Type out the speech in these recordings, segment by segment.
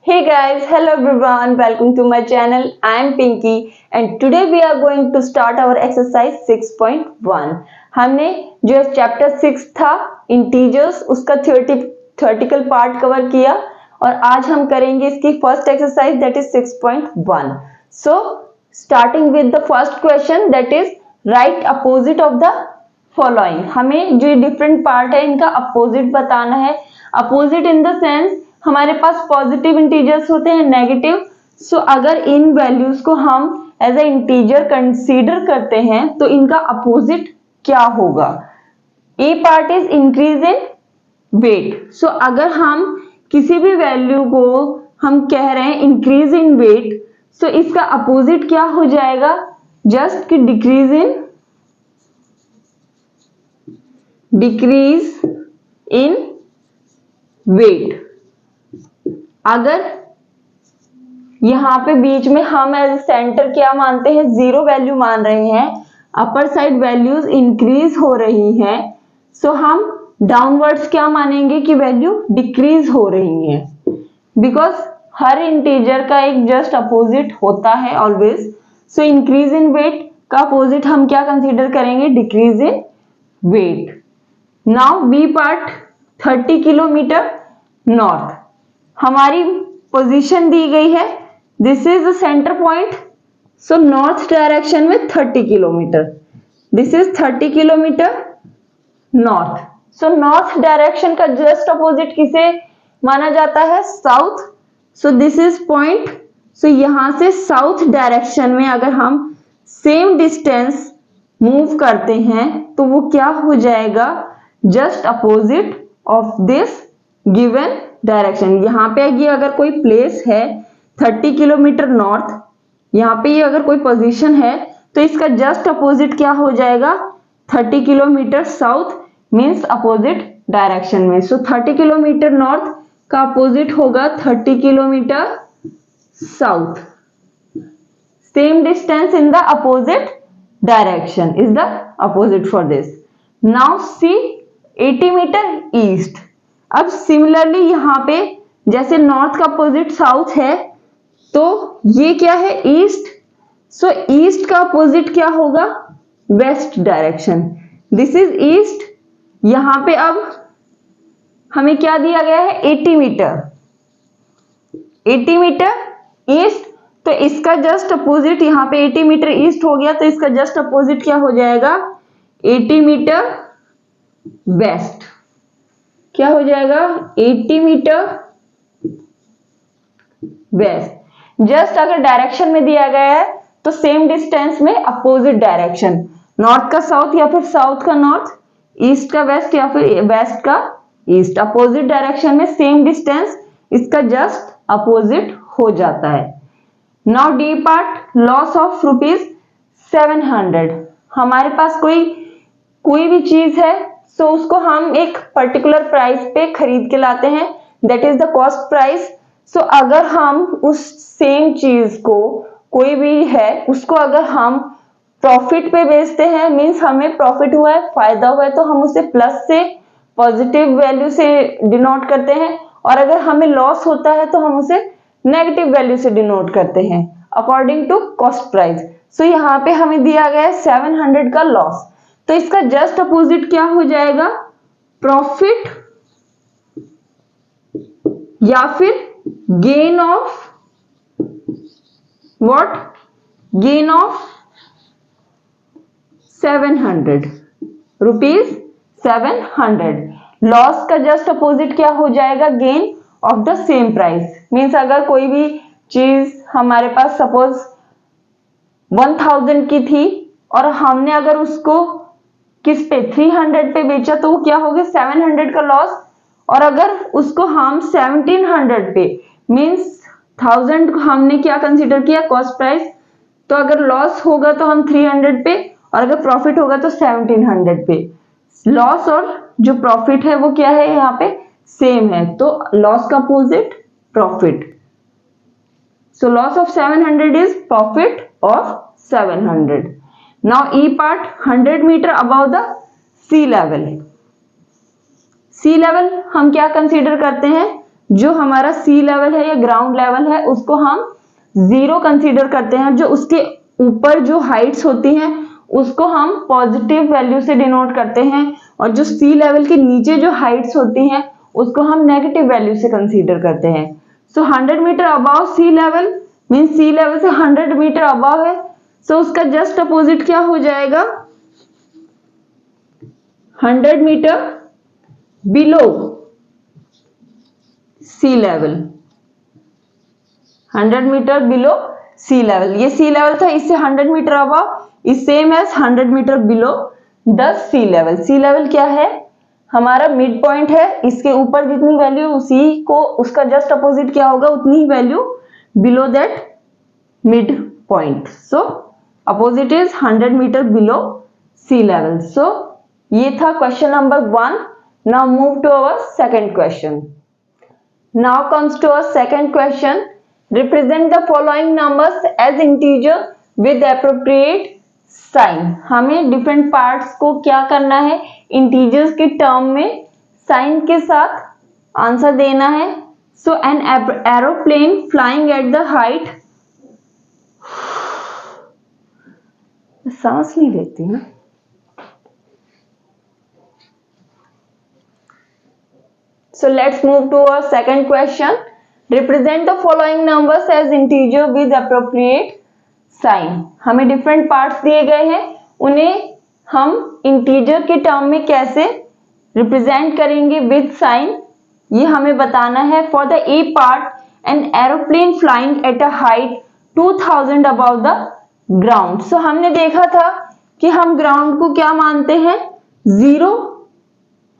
Hey guys, hello everyone, welcome to my channel. I am Pinky and today we are going to start our exercise 6.1. हमने जो chapter 6 था integers उसका theoretical part cover किया और आज हम करेंगे इसकी first exercise that is 6.1. So starting with the first question that is right opposite of the following. हमें जो डिफरेंट पार्ट है इनका अपोजिट बताना है. अपोजिट इन द सेंस हमारे पास पॉजिटिव इंटीजर्स होते हैं, नेगेटिव. सो अगर इन वैल्यूज को हम एज ए इंटीजर कंसीडर करते हैं तो इनका अपोजिट क्या होगा. A part is increase in weight. So अगर हम किसी भी वैल्यू को हम कह रहे हैं इंक्रीज इन वेट, सो इसका अपोजिट क्या हो जाएगा, जस्ट कि डिक्रीज इन वेट. अगर यहां पे बीच में हम एज सेंटर क्या मानते हैं, जीरो वैल्यू मान रहे हैं, अपर साइड वैल्यूज इंक्रीज हो रही हैं, सो हम डाउनवर्ड्स क्या मानेंगे कि वैल्यू डिक्रीज हो रही है. बिकॉज हर इंटीजर का एक जस्ट अपोजिट होता है always. So increase in weight का अपोजिट हम क्या कंसीडर करेंगे, decrease in weight. Now B part 30 kilometre north. हमारी पोजीशन दी गई है, this is the centre point. So north direction में 30 kilometre, this is 30 kilometre north. So north direction का जस्ट अपोजिट किसे माना जाता है, south. So this is point. So यहां से साउथ डायरेक्शन में अगर हम सेम डिस्टेंस मूव करते हैं तो वो क्या हो जाएगा, just opposite of this given direction. यहां पे ये अगर कोई प्लेस है 30 किलोमीटर नॉर्थ, यहां पे ये अगर कोई पोजीशन है तो इसका जस्ट अपोजिट क्या हो जाएगा, 30 kilometre south means opposite direction में. सो 30 किलोमीटर नॉर्थ का अपोजिट होगा 30 kilometre south. Same distance in the opposite direction is the opposite for this. Now see 80 metre east. अब सिमिलरली यहां पे जैसे नॉर्थ का अपोजिट साउथ है तो ये क्या है, ईस्ट. सो ईस्ट का अपोजिट क्या होगा, west direction. This is east. यहां पे अब हमें क्या दिया गया है, 80 मीटर ईस्ट. तो इसका जस्ट अपोजिट यहां पे 80 मीटर ईस्ट हो गया तो इसका जस्ट अपोजिट क्या हो जाएगा, 80 मीटर वेस्ट. क्या हो जाएगा, 80 मीटर वेस्ट. जस्ट अगर डायरेक्शन में दिया गया है तो सेम डिस्टेंस में अपोजिट डायरेक्शन, नॉर्थ का साउथ या फिर साउथ का नॉर्थ, ईस्ट का वेस्ट या फिर वेस्ट का ईस्ट, अपोजिट डायरेक्शन में सेम डिस्टेंस, इसका जस्ट अपोजिट हो जाता है. Now D part, loss of ₹700. हमारे पास कोई भी चीज है, सो उसको हम एक पर्टिकुलर प्राइस पे खरीद के लाते हैं, that is the cost price. So अगर हम उस सेम चीज को, कोई भी है उसको अगर हम प्रॉफिट पे बेचते हैं, मींस हमें प्रॉफिट हुआ है, फायदा हुआ है, तो हम उसे प्लस से पॉजिटिव वैल्यू से डिनोट करते हैं. और अगर हमें लॉस होता है तो हम उसे नेगेटिव वैल्यू से डिनोट करते हैं अकॉर्डिंग टू कॉस्ट प्राइस. सो यहाँ पे हमें दिया गया है 700 का लॉस, तो इसका जस्ट अपोजिट क्या हो जाएगा, प्रॉफिट या फिर gain of what, gain of 700 rupees 700. Loss का जस्ट अपोजिट क्या हो जाएगा, gain of the same price. Means अगर कोई भी चीज हमारे पास सपोज 1000 की थी और हमने अगर उसको किस पे 300 पे बेचा तो वो क्या हो गया, 700 का लॉस. और अगर उसको हम 1700 पे मींस 1000 को हमने क्या कंसीडर किया, कॉस्ट प्राइस, तो अगर लॉस होगा तो हम 300 पे और अगर प्रॉफिट होगा तो 1700 पे. लॉस और जो प्रॉफिट है वो क्या है, यहाँ पे सेम है, तो लॉस का opposite profit. So loss of 700 is profit of 700. Now E part 100 मीटर above the sea level. Sea level हम क्या कंसीडर करते हैं, जो हमारा सी लेवल है या ग्राउंड लेवल है उसको हम 0 कंसीडर करते हैं। जो उसके ऊपर जो हाइट्स होती हैं उसको हम पॉजिटिव वैल्यू से डिनोट करते हैं, और जो सी लेवल के नीचे जो हाइट्स होती हैं उसको हम नेगेटिव वैल्यू से कंसीडर करते हैं। सो 100 metre above sea level mean सी लेवल से 100 मीटर अबव है, सो उसका जस्ट अपोजिट क्या हो जाएगा, 100 metre below sea level, 100 metre below sea level. ये सी लेवल था, इससे 100 metre above is same as 100 metre below the sea level. Sea level क्या है, हमारा मिड पॉइंट है, इसके ऊपर जितनी वैल्यू उसी को उसका जस्ट अपोजिट क्या होगा, उतनी ही value below that mid point. So opposite is 100 metre below sea level. So ये था question number 1। Now move to our second question. Now comes to our second question. Represent the following numbers as integer with appropriate sign. हमें different parts को क्या करना है, integers के term में sign के साथ आंसर देना है। So an aeroplane flying at the height, सांस नहीं लेती ना। So let's move to our second question. Represent the following numbers as integer with appropriate sign. हमें different parts दिए गए हैं, उन्हें हम integer के term में कैसे represent करेंगे with sign, ये हमें बताना है। For the A part, an aeroplane flying at a height 2000 above the ground. So हमने देखा था कि हम ground को क्या मानते हैं, 0,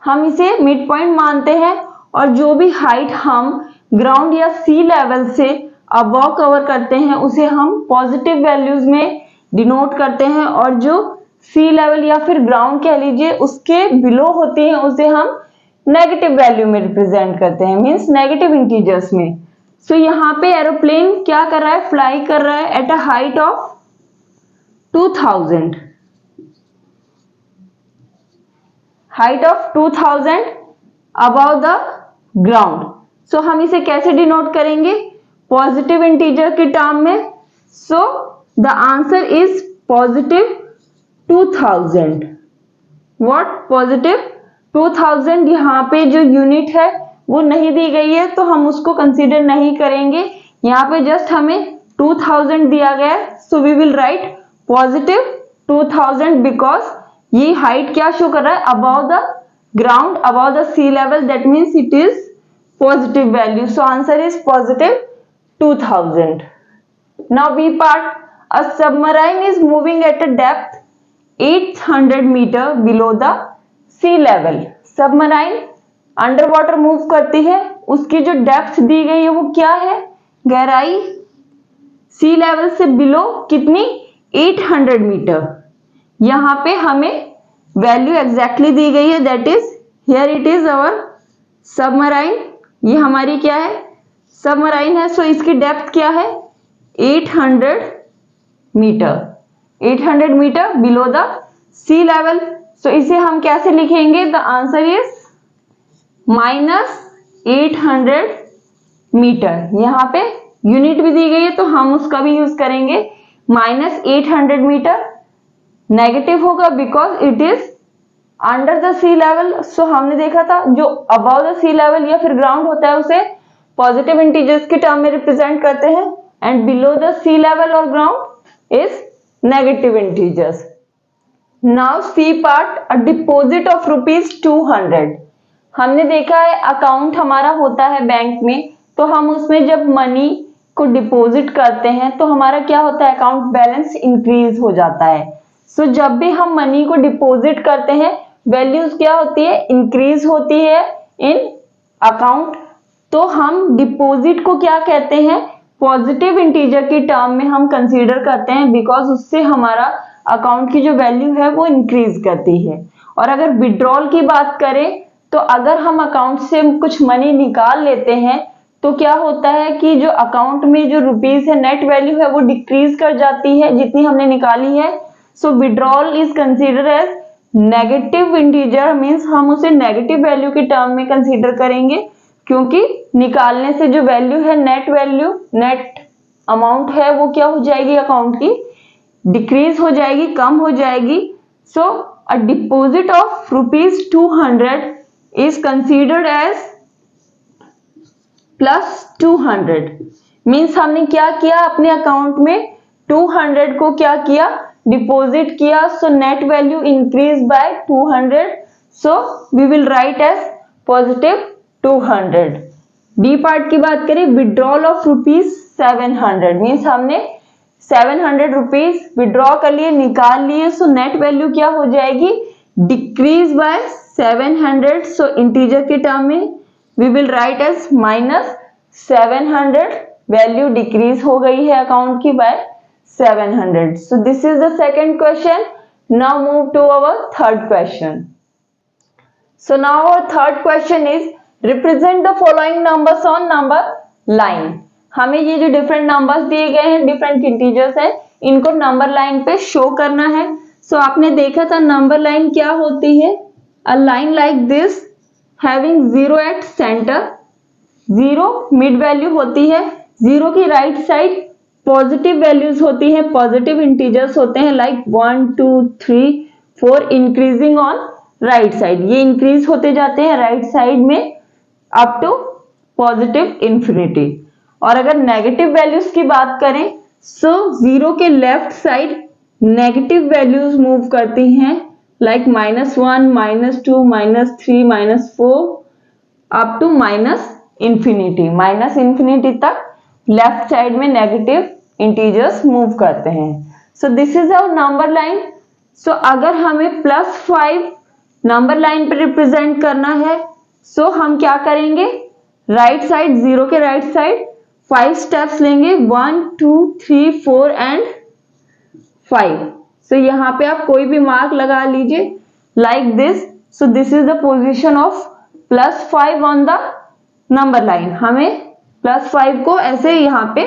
हम इसे मिड पॉइंट मानते हैं, और जो भी हाइट हम ग्राउंड या सी लेवल से अबव कवर करते हैं उसे हम पॉजिटिव वैल्यूज में डिनोट करते हैं, और जो सी लेवल या फिर ग्राउंड कह लीजिए उसके बिलो होती है उसे हम नेगेटिव वैल्यू में रिप्रेजेंट करते हैं, मींस नेगेटिव इंटीजर्स में। सो यहाँ पे एरोप्लेन क्या कर रहा है, फ्लाई कर रहा है at a height of 2000, height of 2000 above the ground. So हम इसे कैसे डिनोट करेंगे, पॉजिटिव इंटीजर के टर्म में। So the answer is positive 2000। What, positive 2000। यहाँ पे जो यूनिट है वो नहीं दी गई है तो हम उसको कंसीडर नहीं करेंगे, यहाँ पे जस्ट हमें 2000 दिया गया है। So we will write positive 2000 because ये हाइट क्या शो कर रहा है, above the ground, above the sea level, that means it is positive value. So answer is positive 2000। Now B part, a submarine is moving at a depth 800 metre below the sea level. Submarine under water move करती है, उसकी जो depth दी गई है वो क्या है, गहराई सी लेवल से बिलो कितनी, 800 मीटर। यहाँ पे हमें वैल्यू एग्जैक्टली दी गई है, that is here it is our submarine. ये हमारी क्या है, सबमराइन है। सो इसकी डेप्थ क्या है, 800 metre, 800 metre below the sea level. So इसे हम कैसे लिखेंगे, द आंसर इज -800 मीटर। यहाँ पे यूनिट भी दी गई है तो हम उसका भी यूज करेंगे, -800 मीटर। नेगेटिव होगा because it is under the sea level. So हमने देखा था जो अबव द सी लेवल या फिर ग्राउंड होता है उसे पॉजिटिव इंटीजर्स के टर्म में रिप्रेजेंट करते हैं, and below the sea level और ground is negative integers. Now C part, a deposit of ₹200। हमने देखा है अकाउंट हमारा होता है बैंक में, तो हम उसमें जब मनी को डिपॉजिट करते हैं तो हमारा क्या होता है, अकाउंट बैलेंस इंक्रीज हो जाता है। सो जब भी हम मनी को डिपॉजिट करते हैं वैल्यूज क्या होती है, इंक्रीज होती है इन अकाउंट। तो हम डिपॉजिट को क्या कहते हैं, पॉजिटिव इंटीजर की टर्म में हम कंसीडर करते हैं बिकॉज उससे हमारा अकाउंट की जो वैल्यू है वो इंक्रीज करती है। और अगर विड्रॉल की बात करें तो अगर हम अकाउंट से कुछ मनी निकाल लेते हैं तो क्या होता है कि जो अकाउंट में जो रुपीज है नेट वैल्यू है वो डिक्रीज कर जाती है जितनी हमने निकाली है। So withdrawal is consider as negative integer, means हम उसे नेगेटिव वैल्यू के टर्म में कंसीडर करेंगे। क्योंकि निकालने से जो वैल्यू है नेट वैल्यू, नेट अमाउंट है वो क्या हो जाएगी अकाउंट की, डिक्रीज हो जाएगी, कम हो जाएगी. So a deposit of ₹200 is considered as +200. Means हमने क्या किया, अपने अकाउंट में 200 को क्या किया, डिपॉजिट किया. So net value increase by 200. So we will write as +200. B part की बात करें, विड्रॉल ऑफ ₹700. मीन्स हमने 700 रुपीज विड्रॉ कर लिए, निकाल लिए. सो नेट वैल्यू क्या हो जाएगी, डिक्रीज बाय 700. सो इंटीजर के टर्म में we will write as -700. Value decrease हो गई है अकाउंट की by 700. So this is the second question. Now move to our third question. So now our third question is represent the following numbers on number line. हमें ये जो different numbers दिए गए हैं, डिफरेंट इंटीजर्स है, इनको number line पे show करना है. सो आपने देखा था नंबर लाइन क्या होती है, a line like this having 0 at centre. 0 mid value होती है, 0 की राइट साइड पॉजिटिव वैल्यूज होती हैं, पॉजिटिव इंटीजर्स होते हैं like 1 2 3 4 increasing on right side. ये इंक्रीज होते जाते हैं राइट साइड में अप टू पॉजिटिव इंफिनिटी. और अगर नेगेटिव वैल्यूज की बात करें, सो 0 के left side negative values move करती हैं like -1 -2 -3 -4 up to -minus infinity. -Minus infinity तक लेफ्ट साइड में नेगेटिव इंटीजर्स मूव करते हैं. So this is our number line. So अगर हमें +5 नंबर लाइन पे रिप्रेजेंट करना है, सो हम क्या करेंगे, राइट साइड 0 के राइट साइड 5 स्टेप्स लेंगे, 1 2 3 4 एंड 5. सो यहाँ पे आप कोई भी मार्क लगा लीजिए like this. So this is the position of +5 on the number line. हमें +5 को ऐसे यहाँ पे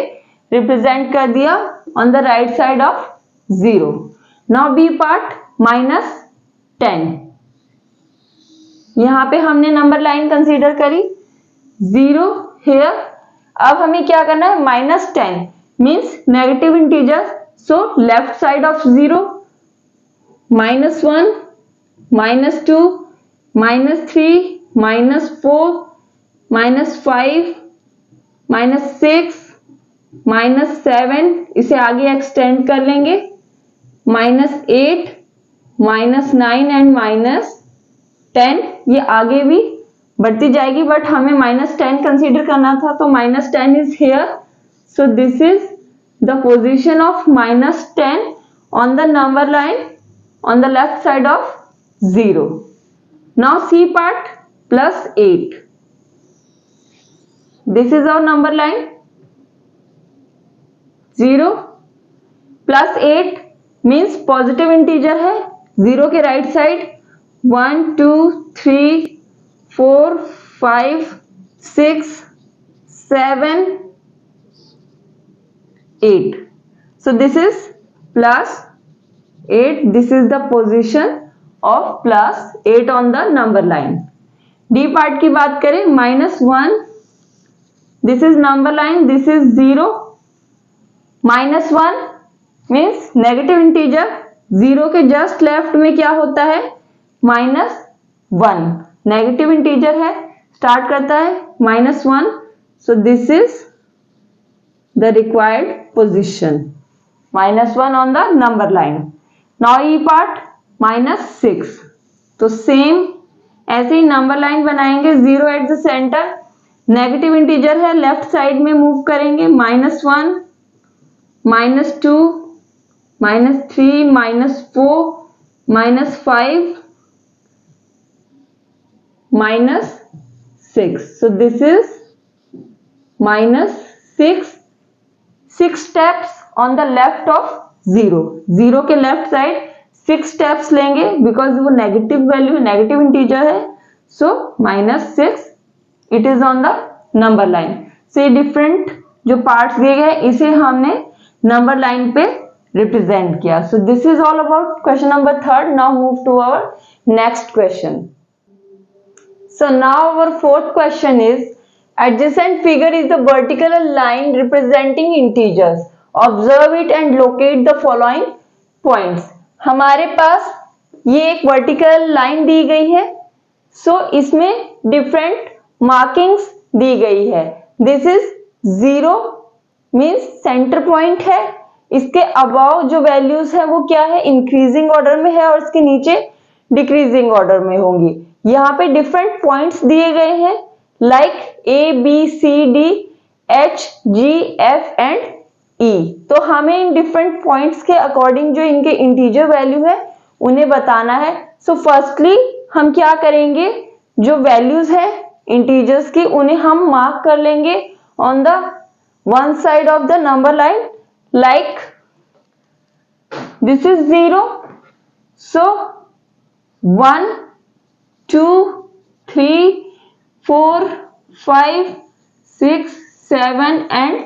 रिप्रेजेंट कर दिया on the right side of 0. Now B part -10. यहाँ पे हमने नंबर लाइन कंसीडर करी 0 हियर. अब हमें क्या करना है, -10 means negative integer. So left side of 0 -1 -2 -3 -4 -5 -6 -7, इसे आगे एक्सटेंड कर लेंगे, -8 -9 एंड -10. ये आगे भी बढ़ती जाएगी बट हमें -10 कंसीडर करना था, तो -10 is here. So this is the position of -10 on the number line on the left side of 0. Now C part +8. This is our number line 0 +8 means positive integer है. 0 के right side 1 2 3 4 5 6 7 8. So this is +8. This is the position of +8 on the number line. D part की बात करें, -1. This is number line. This is 0. -1 means negative integer. 0 के just left में क्या होता है, -1. नेगेटिव इंटीजर है, स्टार्ट करता है -1. So this is the required position, -1 on the number line. Now E part -6. तो सेम ऐसे ही नंबर लाइन बनाएंगे, 0 at the centre, negative integer है, लेफ्ट साइड में मूव करेंगे, -1 -2 -3 -4 -5 -6. So this is -6. 6 steps on the left of 0. 0 के left side 6 steps लेंगे because वो negative value, negative integer है. So -6 it is on the number line. So ये different जो parts दिए गए इसे हमने नंबर लाइन पे रिप्रेजेंट किया. So this is all about question number 3. Now move to our next question. So now our fourth question is Adjacent figure is the vertical line representing integers. Observe it and locate the following points. हमारे पास ये एक vertical line दी गई है, सो इसमें different markings दी गई है. This is 0 means centre point है. इसके अबाव जो वैल्यूज है वो क्या है, इंक्रीजिंग ऑर्डर में है और इसके नीचे डिक्रीजिंग ऑर्डर में होंगी. यहाँ पे डिफरेंट पॉइंट्स दिए गए हैं like A, B, C, D, H, G, F and E. तो हमें इन डिफरेंट पॉइंट्स के अकॉर्डिंग जो इनके इंटीजर वैल्यू है उन्हें बताना है. सो फर्स्टली हम क्या करेंगे, जो वैल्यूज है इंटीजर्स की उन्हें हम मार्क कर लेंगे on the one side of the number line. Like this is 0, so 1, 2, 3, 4, 5, 6, 7 and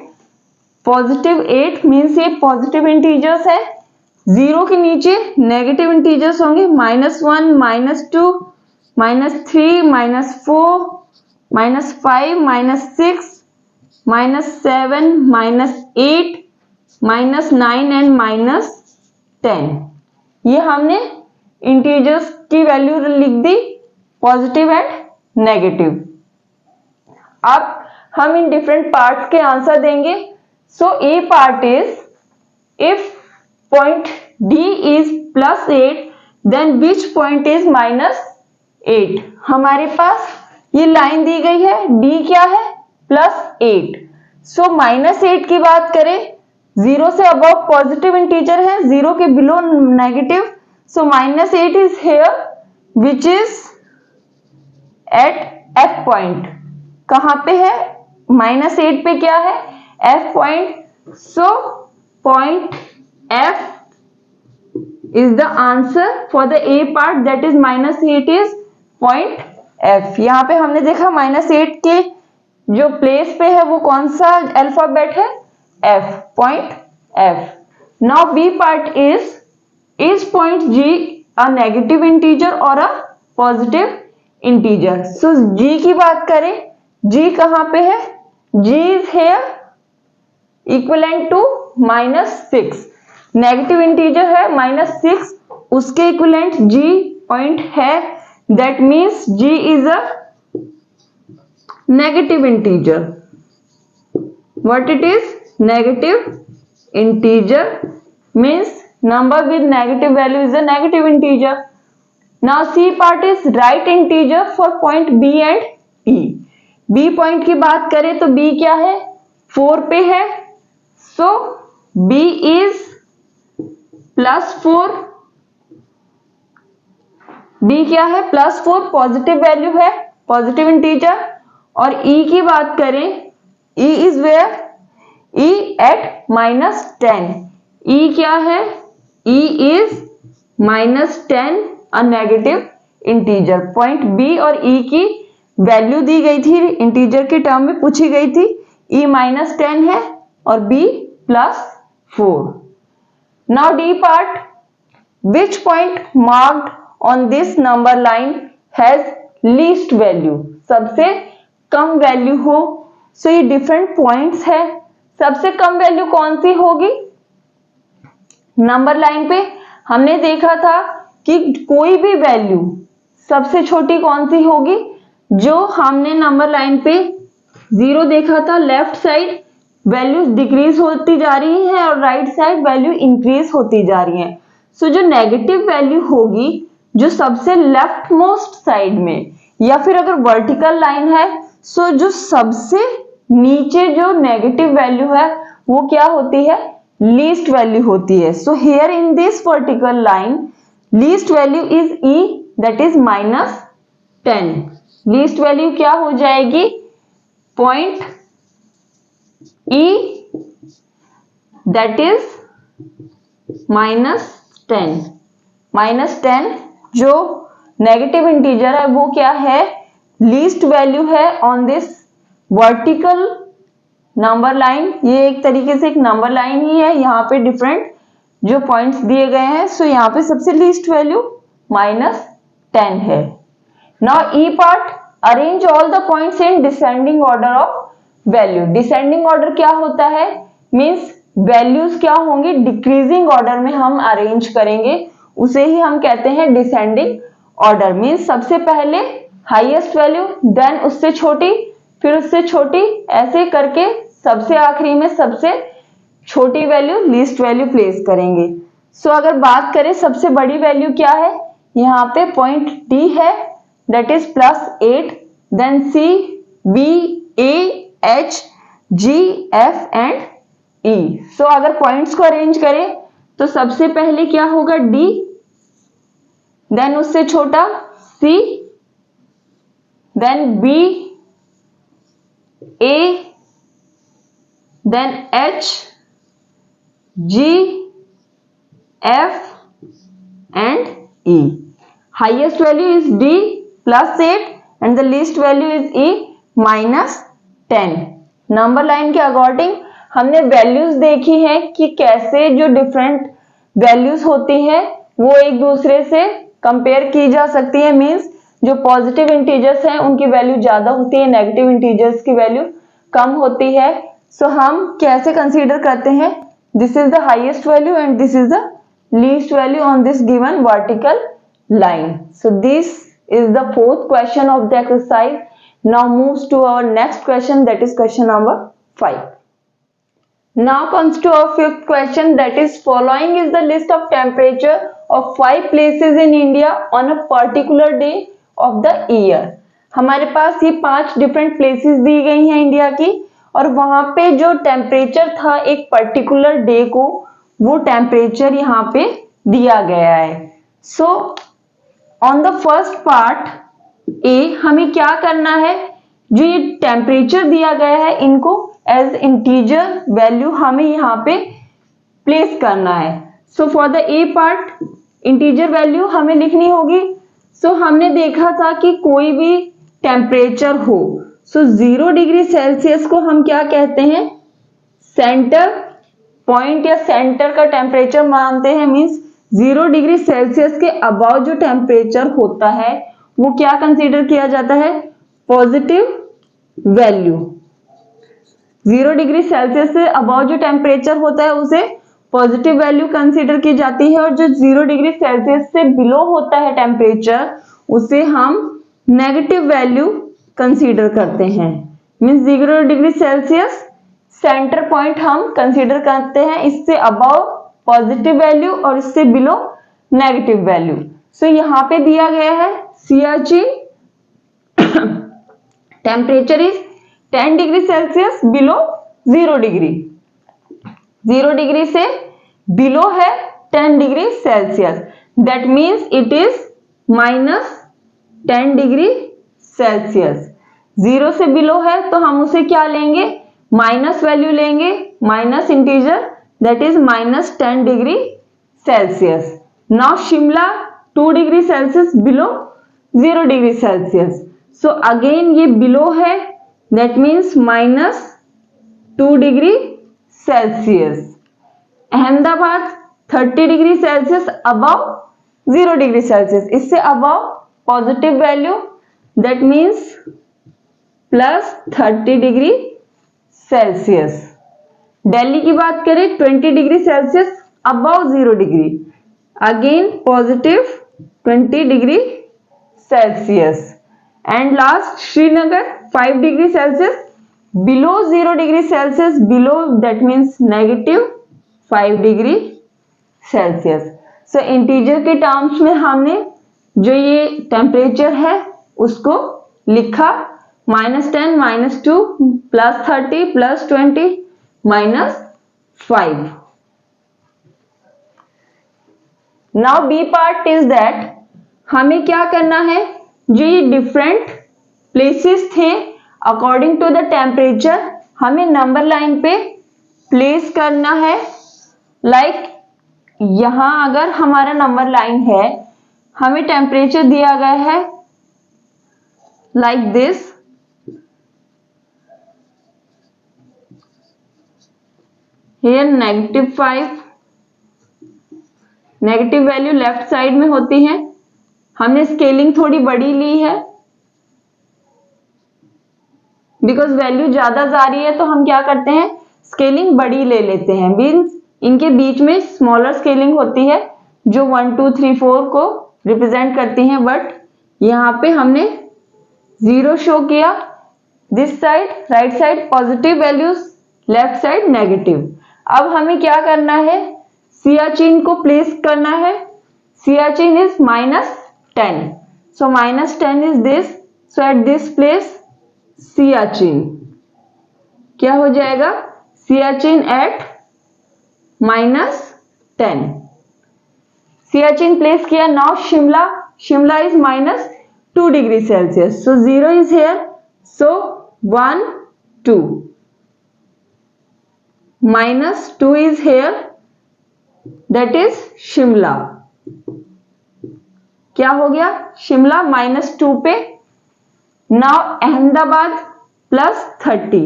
positive 8 means ये पॉजिटिव इंटीजर्स है. 0 के नीचे नेगेटिव इंटीजर्स होंगे -1, -2, -3, -4, -5, -6, -7, -8, -9 एंड -10. ये हमने इंटीजर्स की वैल्यू लिख दी, पॉजिटिव एंड नेगेटिव. अब हम इन डिफरेंट पार्ट्स के आंसर देंगे. So A part is if point D is +8 then which point is -8. हमारे पास ये लाइन दी गई है, डी क्या है +8. सो -8 की बात करें, 0 से अबव पॉजिटिव इंटीजर है, 0 के below negative. So -8 is here which is at F point. कहां पे है, -8 पे क्या है, F point. So point F is the answer for the A part, that is -8 is point F. यहाँ पे हमने देखा -8 के जो प्लेस पे है वो कौन सा अल्फाबेट है, F, point F. Now B part is point G a negative integer or a positive integer? So G की बात करें, G कहाँ पे है, G is here equivalent to -6. Negative integer है -6, उसके इक्विवेलेंट G पॉइंट है, that means G is a negative integer. What it is, negative integer means number with negative value is a negative integer. Now C part is right integer for point B and E. B point की बात करें तो B क्या है, 4 पे है. So B is +4. B क्या है, +4 पॉजिटिव वैल्यू है, पॉजिटिव इंटीजर. और E की बात करें, E is where, E at -10. E क्या है, E is -10 a negative integer. Point B और E की वैल्यू दी गई थी, इंटीजर के टर्म में पूछी गई थी. E -10 है और B +4. Now D part, which point marked on this number line has least value? सबसे कम वैल्यू हो. सो ये डिफरेंट पॉइंट्स है. सबसे कम वैल्यू कौन सी होगी, नंबर लाइन पे हमने देखा था कि कोई भी वैल्यू सबसे छोटी कौन सी होगी, जो हमने नंबर लाइन पे 0 देखा था, लेफ्ट साइड वैल्यूज डिक्रीज होती जा रही है और राइट साइड वैल्यू इंक्रीज होती जा रही है. सो जो नेगेटिव वैल्यू होगी जो सबसे लेफ्ट मोस्ट साइड में, या फिर अगर वर्टिकल लाइन है सो जो सबसे नीचे जो नेगेटिव वैल्यू है वो क्या होती है, लीस्ट वैल्यू होती है. So here in this vertical line least value is E, that is -10. Least value क्या हो जाएगी, पॉइंट E, दैट इज -10. -10 जो नेगेटिव इंटीजर है वो क्या है, लीस्ट वैल्यू है on this vertical number line. ये एक तरीके से एक नंबर लाइन ही है, यहाँ पे डिफरेंट जो पॉइंट्स दिए गए हैं. सो यहाँ पे सबसे लीस्ट वैल्यू -10 है. Now E part, arrange all the points in descending order of value. Descending order क्या होता है, मींस वैल्यूज क्या होंगी, डिक्रीजिंग ऑर्डर में हम अरेंज करेंगे, उसे ही हम कहते हैं डिसेंडिंग ऑर्डर। मींस सबसे पहले हाईएस्ट वैल्यू, देन उससे छोटी, फिर उससे छोटी, ऐसे करके सबसे आखिरी में सबसे छोटी वैल्यू, लीस्ट वैल्यू प्लेस करेंगे। सो अगर बात करें सबसे बड़ी वैल्यू क्या है, यहाँ पे पॉइंट डी है, that is +8, then C, B, A, H, G, F and E. So अगर पॉइंट्स को अरेंज करें तो सबसे पहले क्या होगा, डी, देन उससे छोटा C, then B, A, then H, G, F and E. Highest value is D +8 and the least value is E -10। Number line के अकॉर्डिंग हमने वैल्यूज देखी हैं कि कैसे जो डिफरेंट वैल्यूज होती हैं वो एक दूसरे से कंपेयर की जा सकती है। मींस जो पॉजिटिव इंटीजर्स हैं उनकी वैल्यू ज्यादा होती है, नेगेटिव इंटीजर्स की वैल्यू कम होती है। सो हम कैसे कंसीडर करते हैं, this is the highest value and this is the least value on this given vertical line. So this is the fourth question of the exercise. Now moves to our next question, that is question number 5. Now comes to our fifth question, that is following is the list of temperature of 5 places in India on a particular day of the year. हमारे पास ये 5 different places दी गई हैं India की, और वहां पे जो temperature था एक पर्टिकुलर डे को, वो टेम्परेचर यहाँ पे दिया गया है। So on the first part A हमें क्या करना है, जो ये टेम्परेचर दिया गया है इनको एज इंटीजर वैल्यू हमें यहाँ पे प्लेस करना है। सो फॉर द ए पार्ट इंटीजर वैल्यू हमें लिखनी होगी। सो हमने देखा था कि कोई भी टेम्परेचर हो, सो 0 डिग्री सेल्सियस को हम क्या कहते हैं, सेंटर पॉइंट या सेंटर का टेम्परेचर मानते हैं। मींस 0 डिग्री सेल्सियस के अबाव जो टेम्परेचर होता है वो क्या कंसीडर किया जाता है, पॉजिटिव वैल्यू। 0 डिग्री सेल्सियस से अबाव जो टेम्परेचर होता है उसे पॉजिटिव वैल्यू कंसीडर की जाती है, और जो 0 डिग्री सेल्सियस से बिलो होता है टेम्परेचर उसे हम नेगेटिव वैल्यू कंसीडर करते हैं। Means 0 degree Celsius centre point हम कंसीडर करते हैं, इससे अबाव पॉजिटिव वैल्यू और इससे बिलो नेगेटिव वैल्यू। सो यहाँ पे दिया गया है Siachen temperature is 10 degree Celsius below 0 degree, 0 degree से बिलो है 10 degree Celsius, that means it is -10 degree Celsius. 0 से बिलो है तो हम उसे क्या लेंगे, माइनस वैल्यू लेंगे, minus integer, that is -10 degree Celsius. Now Shimla 2 degree Celsius below 0 degree Celsius. So again ये below है, that means -2 degree Celsius. Ahmedabad 30 degree Celsius above 0 degree Celsius, इससे above positive value, that means +30 degree Celsius. Delhi की बात करें 20 degree Celsius above 0 degree, again positive 20 degree Celsius. And last Srinagar 5 degree Celsius below 0 degree Celsius, below that means -5 degree Celsius. So integer के terms में हमने जो ये temperature है उसको लिखा -10, -2, +30, +20, -5। Now B part is that हमें क्या करना है, जो ये डिफरेंट प्लेसेस थे अकॉर्डिंग टू द टेम्परेचर हमें नंबर लाइन पे प्लेस करना है। लाइक यहां अगर हमारा नंबर लाइन है, हमें टेम्परेचर दिया गया है like this, here -5, negative value left side में होती है। हमने स्केलिंग थोड़ी बड़ी ली है, बिकॉज वैल्यू ज्यादा जा रही है तो हम क्या करते हैं, स्केलिंग बड़ी ले लेते हैं। मीन्स इनके बीच में स्मॉलर स्केलिंग होती है जो 1 2 3 4 को रिप्रेजेंट करती हैं, बट यहाँ पे हमने 0 शो किया। This side right side positive values, left side negative. अब हमें क्या करना है, सियाचिन को प्लेस करना है। Siachen is -10, so -10 is this, so at this place Siachen क्या हो जाएगा, सियाचिन एट -10। सियाचिन प्लेस किया। Now Shimla, Shimla is -2 degree Celsius, so 0 is here, so 1 2 -2 is here, that is Shimla. क्या हो गया, शिमला -2 पे। नाउ अहमदाबाद +30,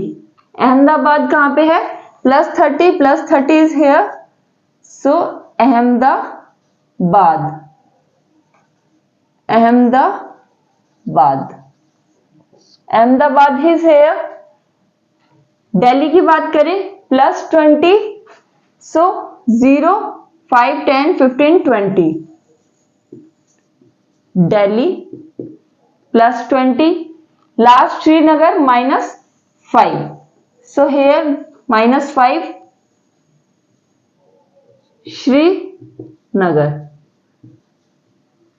अहमदाबाद कहां पे है, +30, +30 is here, so Ahmedabad, Ahmedabad, Ahmedabad is here। Delhi की बात करें +20, so 0 5 10 15 20, Delhi +20। Last Srinagar -5, so here -5 Srinagar.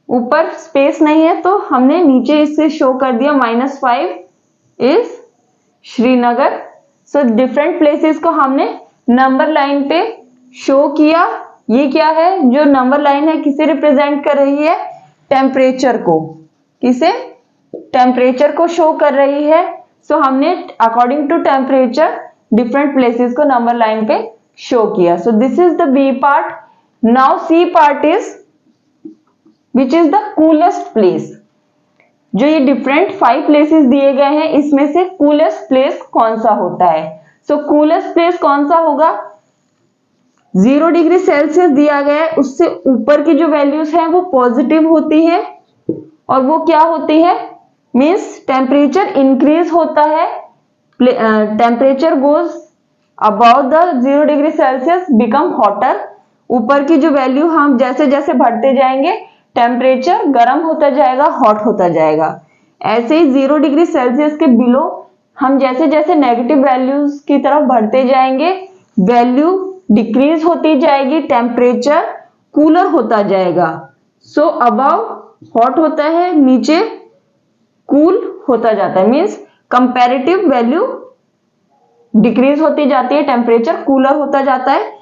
ऊपर स्पेस नहीं है तो हमने नीचे इसे शो कर दिया, -5 is Srinagar. So different places को हमने नंबर लाइन पे शो किया। ये क्या है, जो नंबर लाइन है किसे रिप्रेजेंट कर रही है, टेम्परेचर को, किसे, टेम्परेचर को शो कर रही है। सो हमने according to temperature different places को नंबर लाइन पे शो किया। So this is the B part. Now C part is which is the coolest place. जो ये डिफरेंट 5 प्लेसेस दिए गए हैं इसमें से कूलेस्ट प्लेस कौन सा होता है। सो कूलेस्ट प्लेस कौन सा होगा, 0 डिग्री सेल्सियस दिया गया है, उससे ऊपर की जो वैल्यूज हैं वो पॉजिटिव होती है, और वो क्या होती है, मीन्स टेम्परेचर इंक्रीज होता है, temperature goes about the 0 degree Celsius become hotter. ऊपर की जो वैल्यू हम जैसे जैसे बढ़ते जाएंगे टेम्परेचर गर्म होता जाएगा, हॉट होता जाएगा। ऐसे ही 0 डिग्री सेल्सियस के बिलो हम जैसे जैसे नेगेटिव वैल्यूज की तरफ बढ़ते जाएंगे, वैल्यू डिक्रीज होती जाएगी, टेम्परेचर कूलर होता जाएगा। सो अबव हॉट होता है, नीचे कूल होता जाता है, मीन्स कंपैरेटिव वैल्यू डिक्रीज होती जाती है, टेम्परेचर कूलर होता जाता है,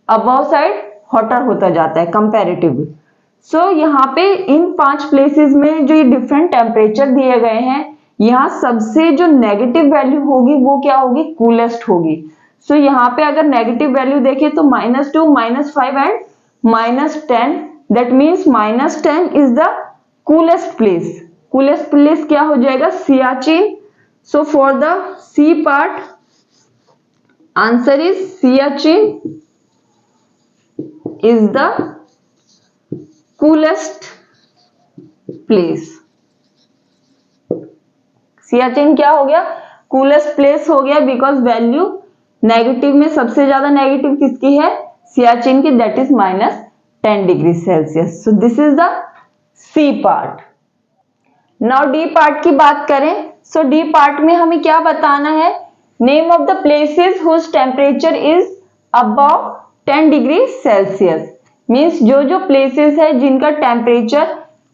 अबव साइड हॉटर होता जाता है कंपैरेटिव। सो यहाँ पे इन 5 प्लेसेस में जो ये डिफरेंट टेम्परेचर दिए गए हैं, यहाँ सबसे जो नेगेटिव वैल्यू होगी वो क्या होगी, कूलेस्ट होगी। सो यहाँ पे अगर नेगेटिव वैल्यू देखें तो -2 -5 and -10, that means -10 is the coolest place. Coolest place क्या हो जाएगा, Siachen. So for the C part answer is Siachen is the coolest place. Siachen क्या हो गया, कूलेस्ट प्लेस हो गया, बिकॉज वैल्यू नेगेटिव में सबसे ज्यादा नेगेटिव किसकी है, सियाचिन की, that is -10 degree Celsius. So this is the C part. Now D part की बात करें, सो डी पार्ट में हमें क्या बताना है, name of the places whose temperature is above 10 degree Celsius. Means जो जो प्लेसेस है जिनका टेम्परेचर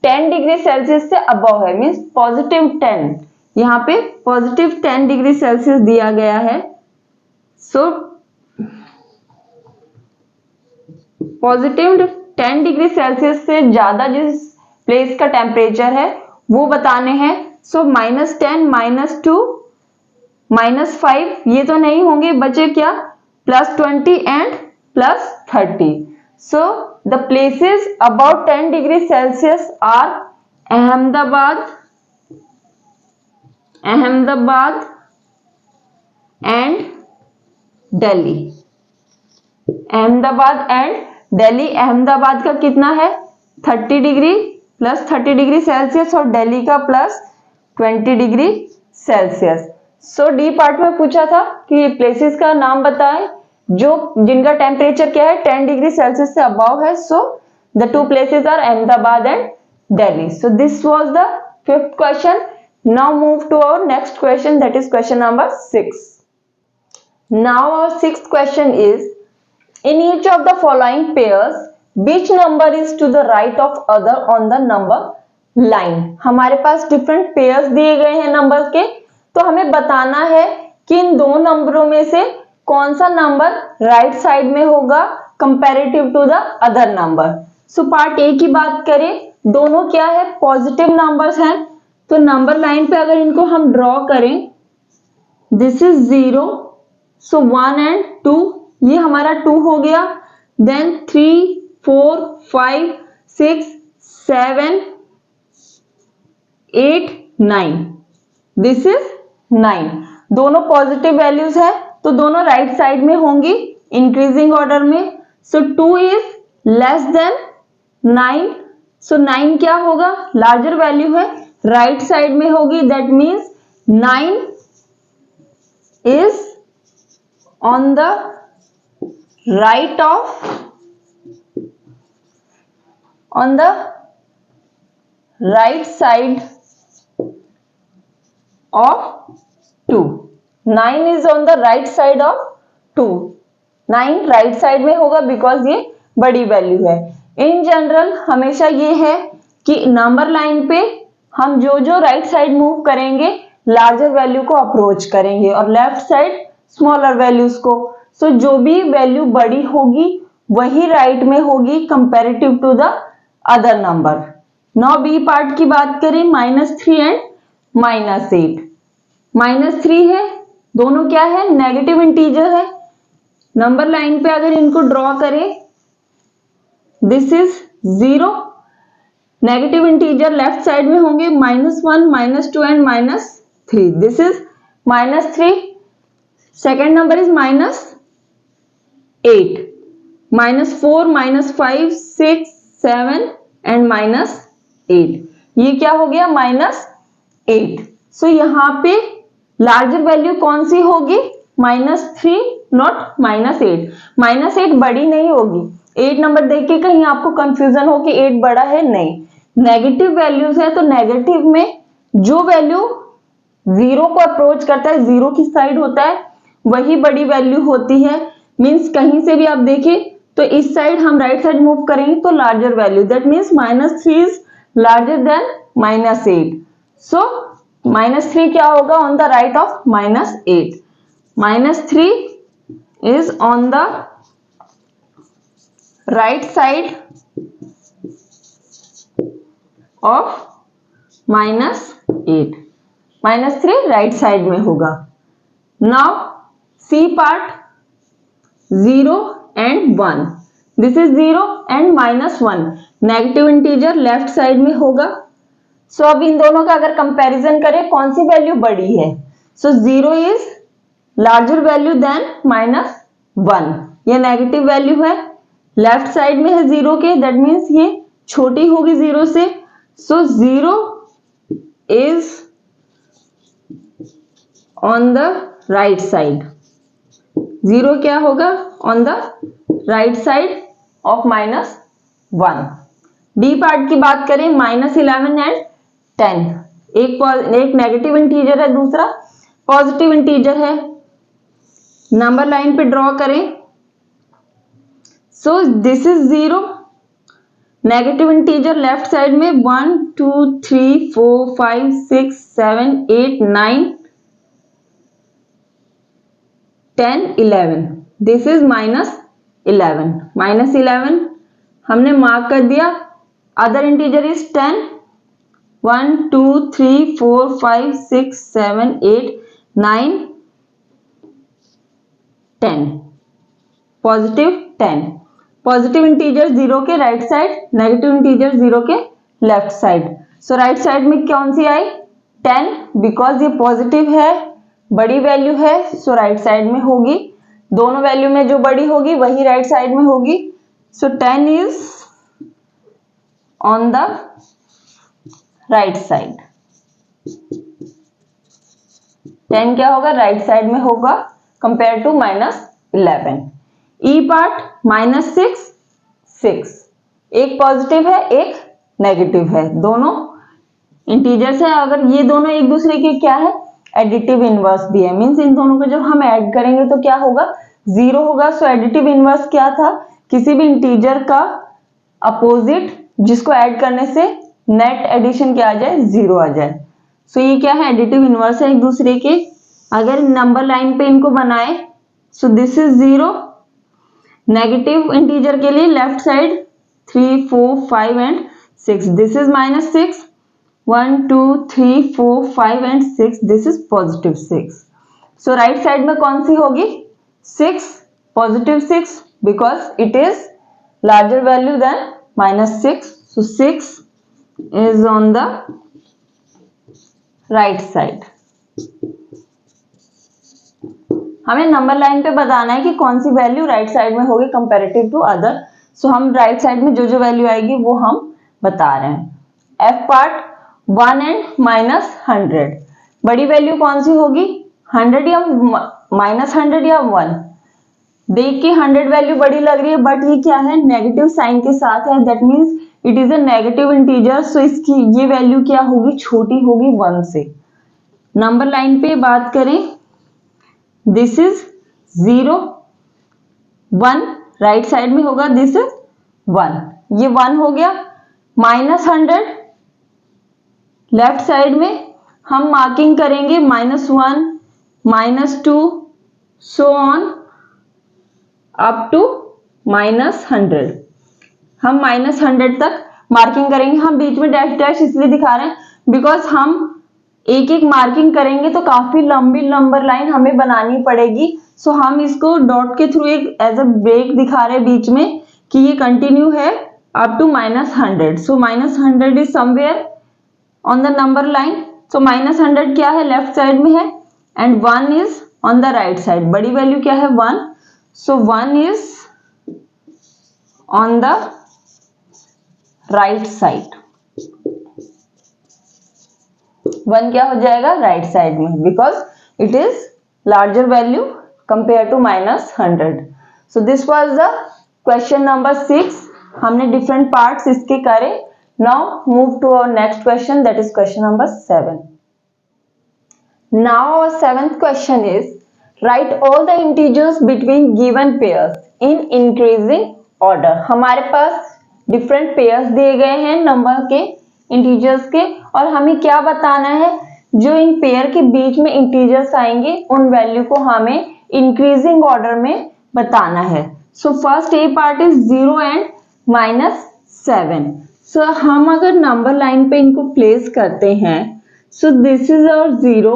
10 डिग्री सेल्सियस से अबव है, मीन्स +10, यहाँ पे +10 डिग्री सेल्सियस दिया गया है। सो +10 डिग्री सेल्सियस से ज्यादा जिस प्लेस का टेम्परेचर है वो बताने हैं। सो -10 -2 -5 ये तो नहीं होंगे, बचे क्या, +20 and +30। So the places about 10 degree Celsius are Ahmedabad, Ahmedabad and Delhi, Ahmedabad and Delhi. Ahmedabad का कितना है, 30 डिग्री +30 डिग्री सेल्सियस, और दिल्ली का +20 डिग्री सेल्सियस। सो डी पार्ट में पूछा था कि प्लेसेस का नाम बताएं जिनका टेम्परेचर क्या है 10 डिग्री सेल्सियस से अबव है. So the two places are Ahmedabad and Delhi. So this was the fifth question. Now move to our next question, that is question number 6. Now our sixth question is, in each of the following pairs which number is to the right of other on the number line. हमारे पास different pairs दिए गए हैं number के, तो हमें बताना है कि इन दो नंबरों में से कौन सा नंबर राइट साइड में होगा comparative to the other number. So part A की बात करें, दोनों क्या है पॉजिटिव नंबर्स हैं. तो नंबर लाइन पे अगर इनको हम ड्रॉ करें, दिस इज 0, सो 1 एंड 2, ये हमारा 2 हो गया. Then 3 4 5 6 7 8 9, this is 9. दोनों पॉजिटिव वैल्यूज है तो दोनों राइट साइड में होंगी इंक्रीजिंग ऑर्डर में. सो 2 इज लेस देन 9. सो 9 क्या होगा, लार्जर वैल्यू है, राइट साइड में होगी. That means 9 is on the right side of 2. 9 is on the right side of 2. 9 right side में होगा बिकॉज ये बड़ी वैल्यू है. इन जनरल हमेशा ये है कि नंबर लाइन पे हम जो राइट साइड मूव करेंगे लार्जर वैल्यू को अप्रोच करेंगे और लेफ्ट साइड स्मॉलर वैल्यूज को. सो जो भी वैल्यू बड़ी होगी वही राइट में होगी comparative to the other number. Now B part की बात करें, -3 एंड -8. -3 है, दोनों क्या है नेगेटिव इंटीजर है. नंबर लाइन पे अगर इनको ड्रॉ करें, this is 0. Negative integer left side में होंगे -1 -2 and -3. This is -3. Second number is -8, -4 -5 6 7 and -8. ये क्या हो गया -8. सो यहां पे लार्जर वैल्यू कौन सी होगी, -3 नॉट -8. -8 बड़ी नहीं होगी. 8 नंबर देख के कहीं आपको कंफ्यूजन हो कि 8 बड़ा है, नहीं. नेगेटिव वैल्यूज है तो नेगेटिव में जो वैल्यू 0 को अप्रोच करता है, 0 की साइड होता है, वही बड़ी वैल्यू होती है. मींस कहीं से भी आप देखें तो इस साइड हम राइट साइड मूव करेंगे तो larger value, that means -3 is larger than -8. So -3 क्या होगा on the right of -8. -3 is on the right side of -8. -3 right side में होगा. Now C part, 0 and 1. This is 0 and -1. Negative integer left side में होगा. सो अब इन दोनों का अगर कंपैरिजन करें कौन सी वैल्यू बड़ी है. सो 0 इज लार्जर वैल्यू देन -1. ये नेगेटिव वैल्यू है, लेफ्ट साइड में है 0 के, दैट मीन्स ये छोटी होगी 0 से. सो 0 is on the right side. 0 क्या होगा on the right side of -1. D part की बात करें, -11 एंड 10. एक नेगेटिव इंटीजर है, दूसरा पॉजिटिव इंटीजर है. नंबर लाइन पे ड्रॉ करें. सो this is 0. Negative integer left side में 1 2 3 4 5 6 7 8 9 10 11. This is -11. -11 हमने मार्क कर दिया. Other integer is 10. 1 2 3 4 5 6 7 8 9 10. Positive 10. Positive integer 0 के राइट साइड, नेगेटिव इंटीजर 0 के लेफ्ट साइड. सो राइट साइड में कौन सी आई 10, बिकॉज ये पॉजिटिव है, बड़ी वैल्यू है. सो राइट साइड में होगी. दोनों वैल्यू में जो बड़ी होगी वही राइट साइड में होगी. सो 10 is on the right side. 10 क्या होगा, राइट साइड में होगा कंपेयर टू -11। ई पार्ट -6 6, एक पॉजिटिव है एक नेगेटिव है, दोनों इंटीजर्स है। अगर ये दोनों एक दूसरे के क्या है, एडिटिव इनवर्स भी है, मींस इन दोनों को जब हम ऐड करेंगे तो क्या होगा, 0 होगा। सो एडिटिव इनवर्स क्या था, किसी भी इंटीजर का अपोजिट जिसको ऐड करने से नेट एडिशन क्या आ जाए, 0 आ जाए। सो ये क्या है, एडिटिव इनवर्स है एक दूसरे के। अगर नंबर लाइन पे इनको बनाए, so this is 0। Negative integer के लिए left side 3 4 5 and 6, this is -6, 1 2 3 4 5 and 6, this is +6। So right side में कौन सी होगी, 6, +6, because it is larger value than -6। So 6 is on the right side. हमें नंबर लाइन पे बताना है कि कौन सी वैल्यू राइट साइड में होगी कंपैरेटिव टू अदर। सो हम राइट साइड में जो जो वैल्यू आएगी वो हम बता रहे हैं। एफ पार्ट 1 एंड -100, बड़ी वैल्यू कौन सी होगी, 100 या -100 या 1। देख के 100 वैल्यू बड़ी लग रही है, बट ये क्या है, नेगेटिव साइन के साथ है, that means it is a negative integer. So इसकी ये वैल्यू क्या होगी, छोटी होगी 1 से। नंबर लाइन पे बात करें, दिस इज 0, 1 राइट साइड में होगा, दिस इज 1, ये 1 हो गया। -100 लेफ्ट साइड में हम मार्किंग करेंगे -1 -2 सो ऑन अप टू -100। हम -100 तक मार्किंग करेंगे। हम बीच में डैश डैश इसलिए दिखा रहे हैं बिकॉज हम एक एक मार्किंग करेंगे तो काफी लंबी नंबर लाइन हमें बनानी पड़ेगी। सो हम इसको डॉट के थ्रू एक एज अ ब्रेक दिखा रहे हैं बीच में कि ये कंटिन्यू है up to -100। So -100 is somewhere on the number line. So -100 क्या है, लेफ्ट साइड में है and 1 is on the right side. बड़ी वैल्यू क्या है, 1। So 1 is on the right side. 1 क्या हो जाएगा, राइट साइड में, because it is larger value compare to -100। So this was the question number 6। हमने डिफरेंट पार्ट्स इसके करे। Now move to our next question, that is question number 7। Now our 7th question is write all the integers between given pairs in increasing order. हमारे पास different pairs दिए गए हैं number के, integers के, और हमें क्या बताना है, जो इन पेयर के बीच में इंटीजर्स आएंगे उन वैल्यू को हमें इंक्रीजिंग ऑर्डर में बताना है। So first A part is 0 and -7। सो हम अगर नंबर लाइन पे इनको प्लेस करते हैं, सो दिस इज आवर 0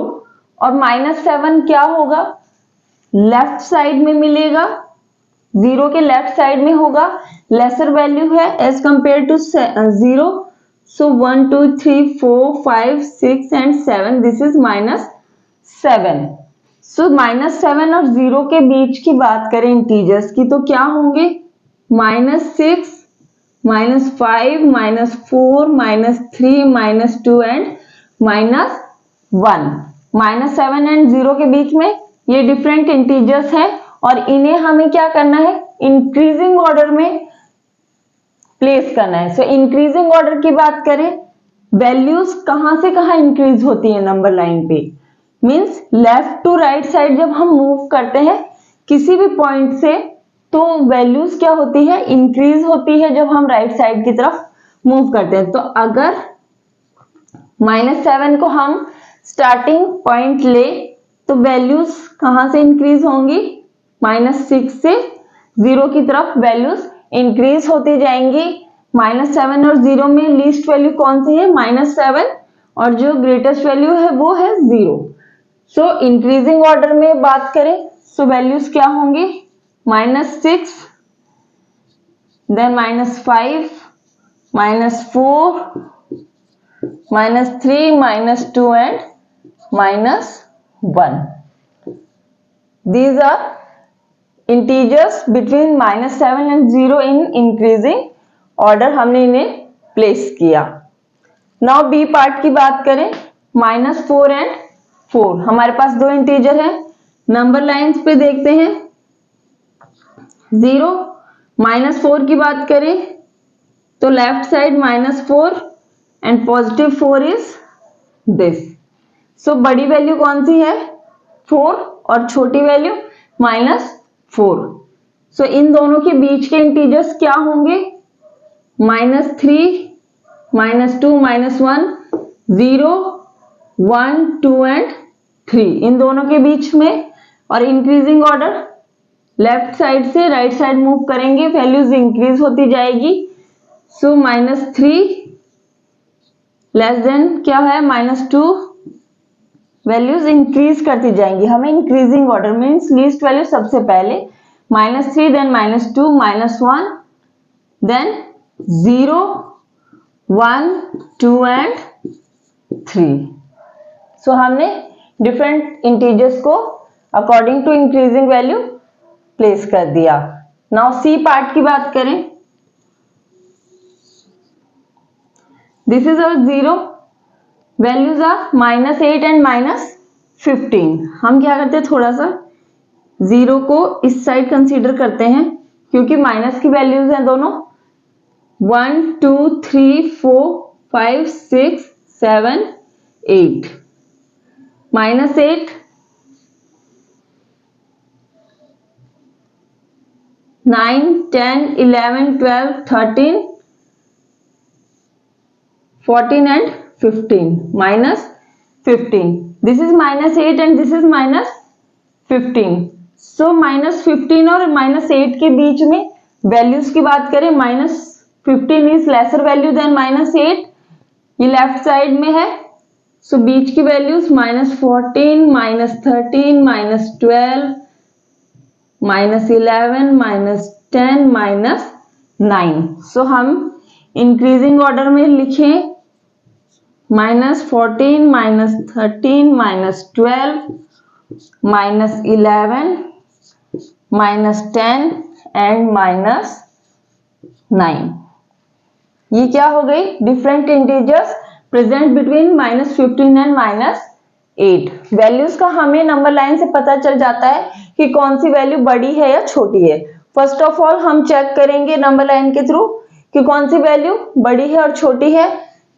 और -7 क्या होगा, लेफ्ट साइड में मिलेगा, 0 के लेफ्ट साइड में होगा, लेसर वैल्यू है as compare to 0। So 1 2 3 4 5 6 and 7, this is -7। So -7 और 0 के बीच की बात करें इंटीजर्स की तो क्या होंगे, -6 -5 -4 -3 -2 एंड -1। -7 एंड 0 के बीच में ये डिफरेंट इंटीजर्स हैं और इन्हें हमें क्या करना है, इंक्रीजिंग ऑर्डर में प्लेस करना है। सो इंक्रीजिंग ऑर्डर की बात करें, वैल्यूज कहां से कहां इंक्रीज होती है नंबर लाइन पे, means left to right side जब हम मूव करते हैं किसी भी पॉइंट से, तो वैल्यूज क्या होती है, इंक्रीज होती है जब हम राइट साइड की तरफ मूव करते हैं। तो अगर -7 को हम स्टार्टिंग पॉइंट ले तो वैल्यूज कहां से इंक्रीज होंगी, -6 से 0 की तरफ वैल्यूज इंक्रीज होती जाएंगी। -7 और 0 में लीस्ट वैल्यू कौन सी है, -7, और जो ग्रेटेस्ट वैल्यू है वो है 0। सो इंक्रीजिंग ऑर्डर में बात करें, सो वैल्यूज क्या होंगी, -6, then -5, -4, -3, -2 and -1। These are integers between -7 and 0 in increasing order, हमने इन्हें प्लेस किया। नाउ बी पार्ट की बात करें, -4 एंड 4। हमारे पास दो इंटीजर है, नंबर लाइंस पे देखते हैं। 0 -4 की बात करें तो left side -4 and positive 4 is this. So बड़ी वैल्यू कौन सी है 4 और छोटी वैल्यू -4। सो इन दोनों के बीच के इंटीजर्स क्या होंगे -3 -2 -1 0 1 2 एंड 3 इन दोनों के बीच में। और इंक्रीजिंग ऑर्डर लेफ्ट साइड से राइट साइड मूव करेंगे, वैल्यूज इंक्रीज होती जाएगी। सो -3 लेस देन क्या है -2 वैल्यूज इंक्रीज करती जाएंगी। हमें increasing order means least value सबसे पहले -3 देन -2 -1 देन 0 1 2 एंड 3। सो हमने डिफरेंट इंटीजर्स को according to increasing value place कर दिया। नाउ सी पार्ट की बात करें, this is our 0, values are -8 and -15। हम क्या करते हैं थोड़ा सा 0 को इस साइड कंसीडर करते हैं क्योंकि माइनस की वैल्यूज हैं दोनों 1 2 3 4 5 6 7 8 -8 9 10 11 12 13 14 and 15 -15। this is -8 and this is -15। so -15 और -8 के बीच में वैल्यूज की बात करें -15 इज लेसर वैल्यू देन -8, ये लेफ्ट साइड में है। सो बीच की वैल्यूज -14 -13 -12 -11 -10 -9। सो हम इंक्रीजिंग ऑर्डर में लिखें -14 -13 -12 -11 -10 एंड -9। ये क्या हो गई different integers present between -15 and -8। Values का हमें नंबर लाइन से पता चल जाता है कि कौन सी वैल्यू बड़ी है या छोटी है। फर्स्ट ऑफ ऑल हम चेक करेंगे नंबर लाइन के थ्रू कि कौन सी वैल्यू बड़ी है और छोटी है।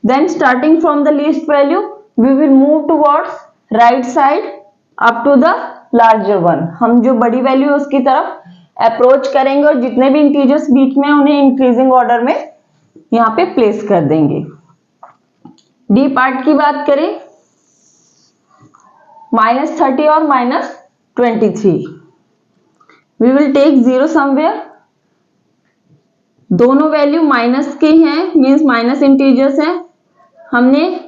Then starting from the least value we will move towards right side up to the larger one. हम जो बड़ी वैल्यू है उसकी तरफ अप्रोच करेंगे और जितने भी इंटीजर्स बीच में उन्हें इंक्रीजिंग ऑर्डर में यहाँ पे प्लेस कर देंगे। डी पार्ट की बात करें -30 और -23, वी विल टेक 0 समवेयर। दोनों वैल्यू माइनस के हैं मींस माइनस इंटीजर्स हैं, हमने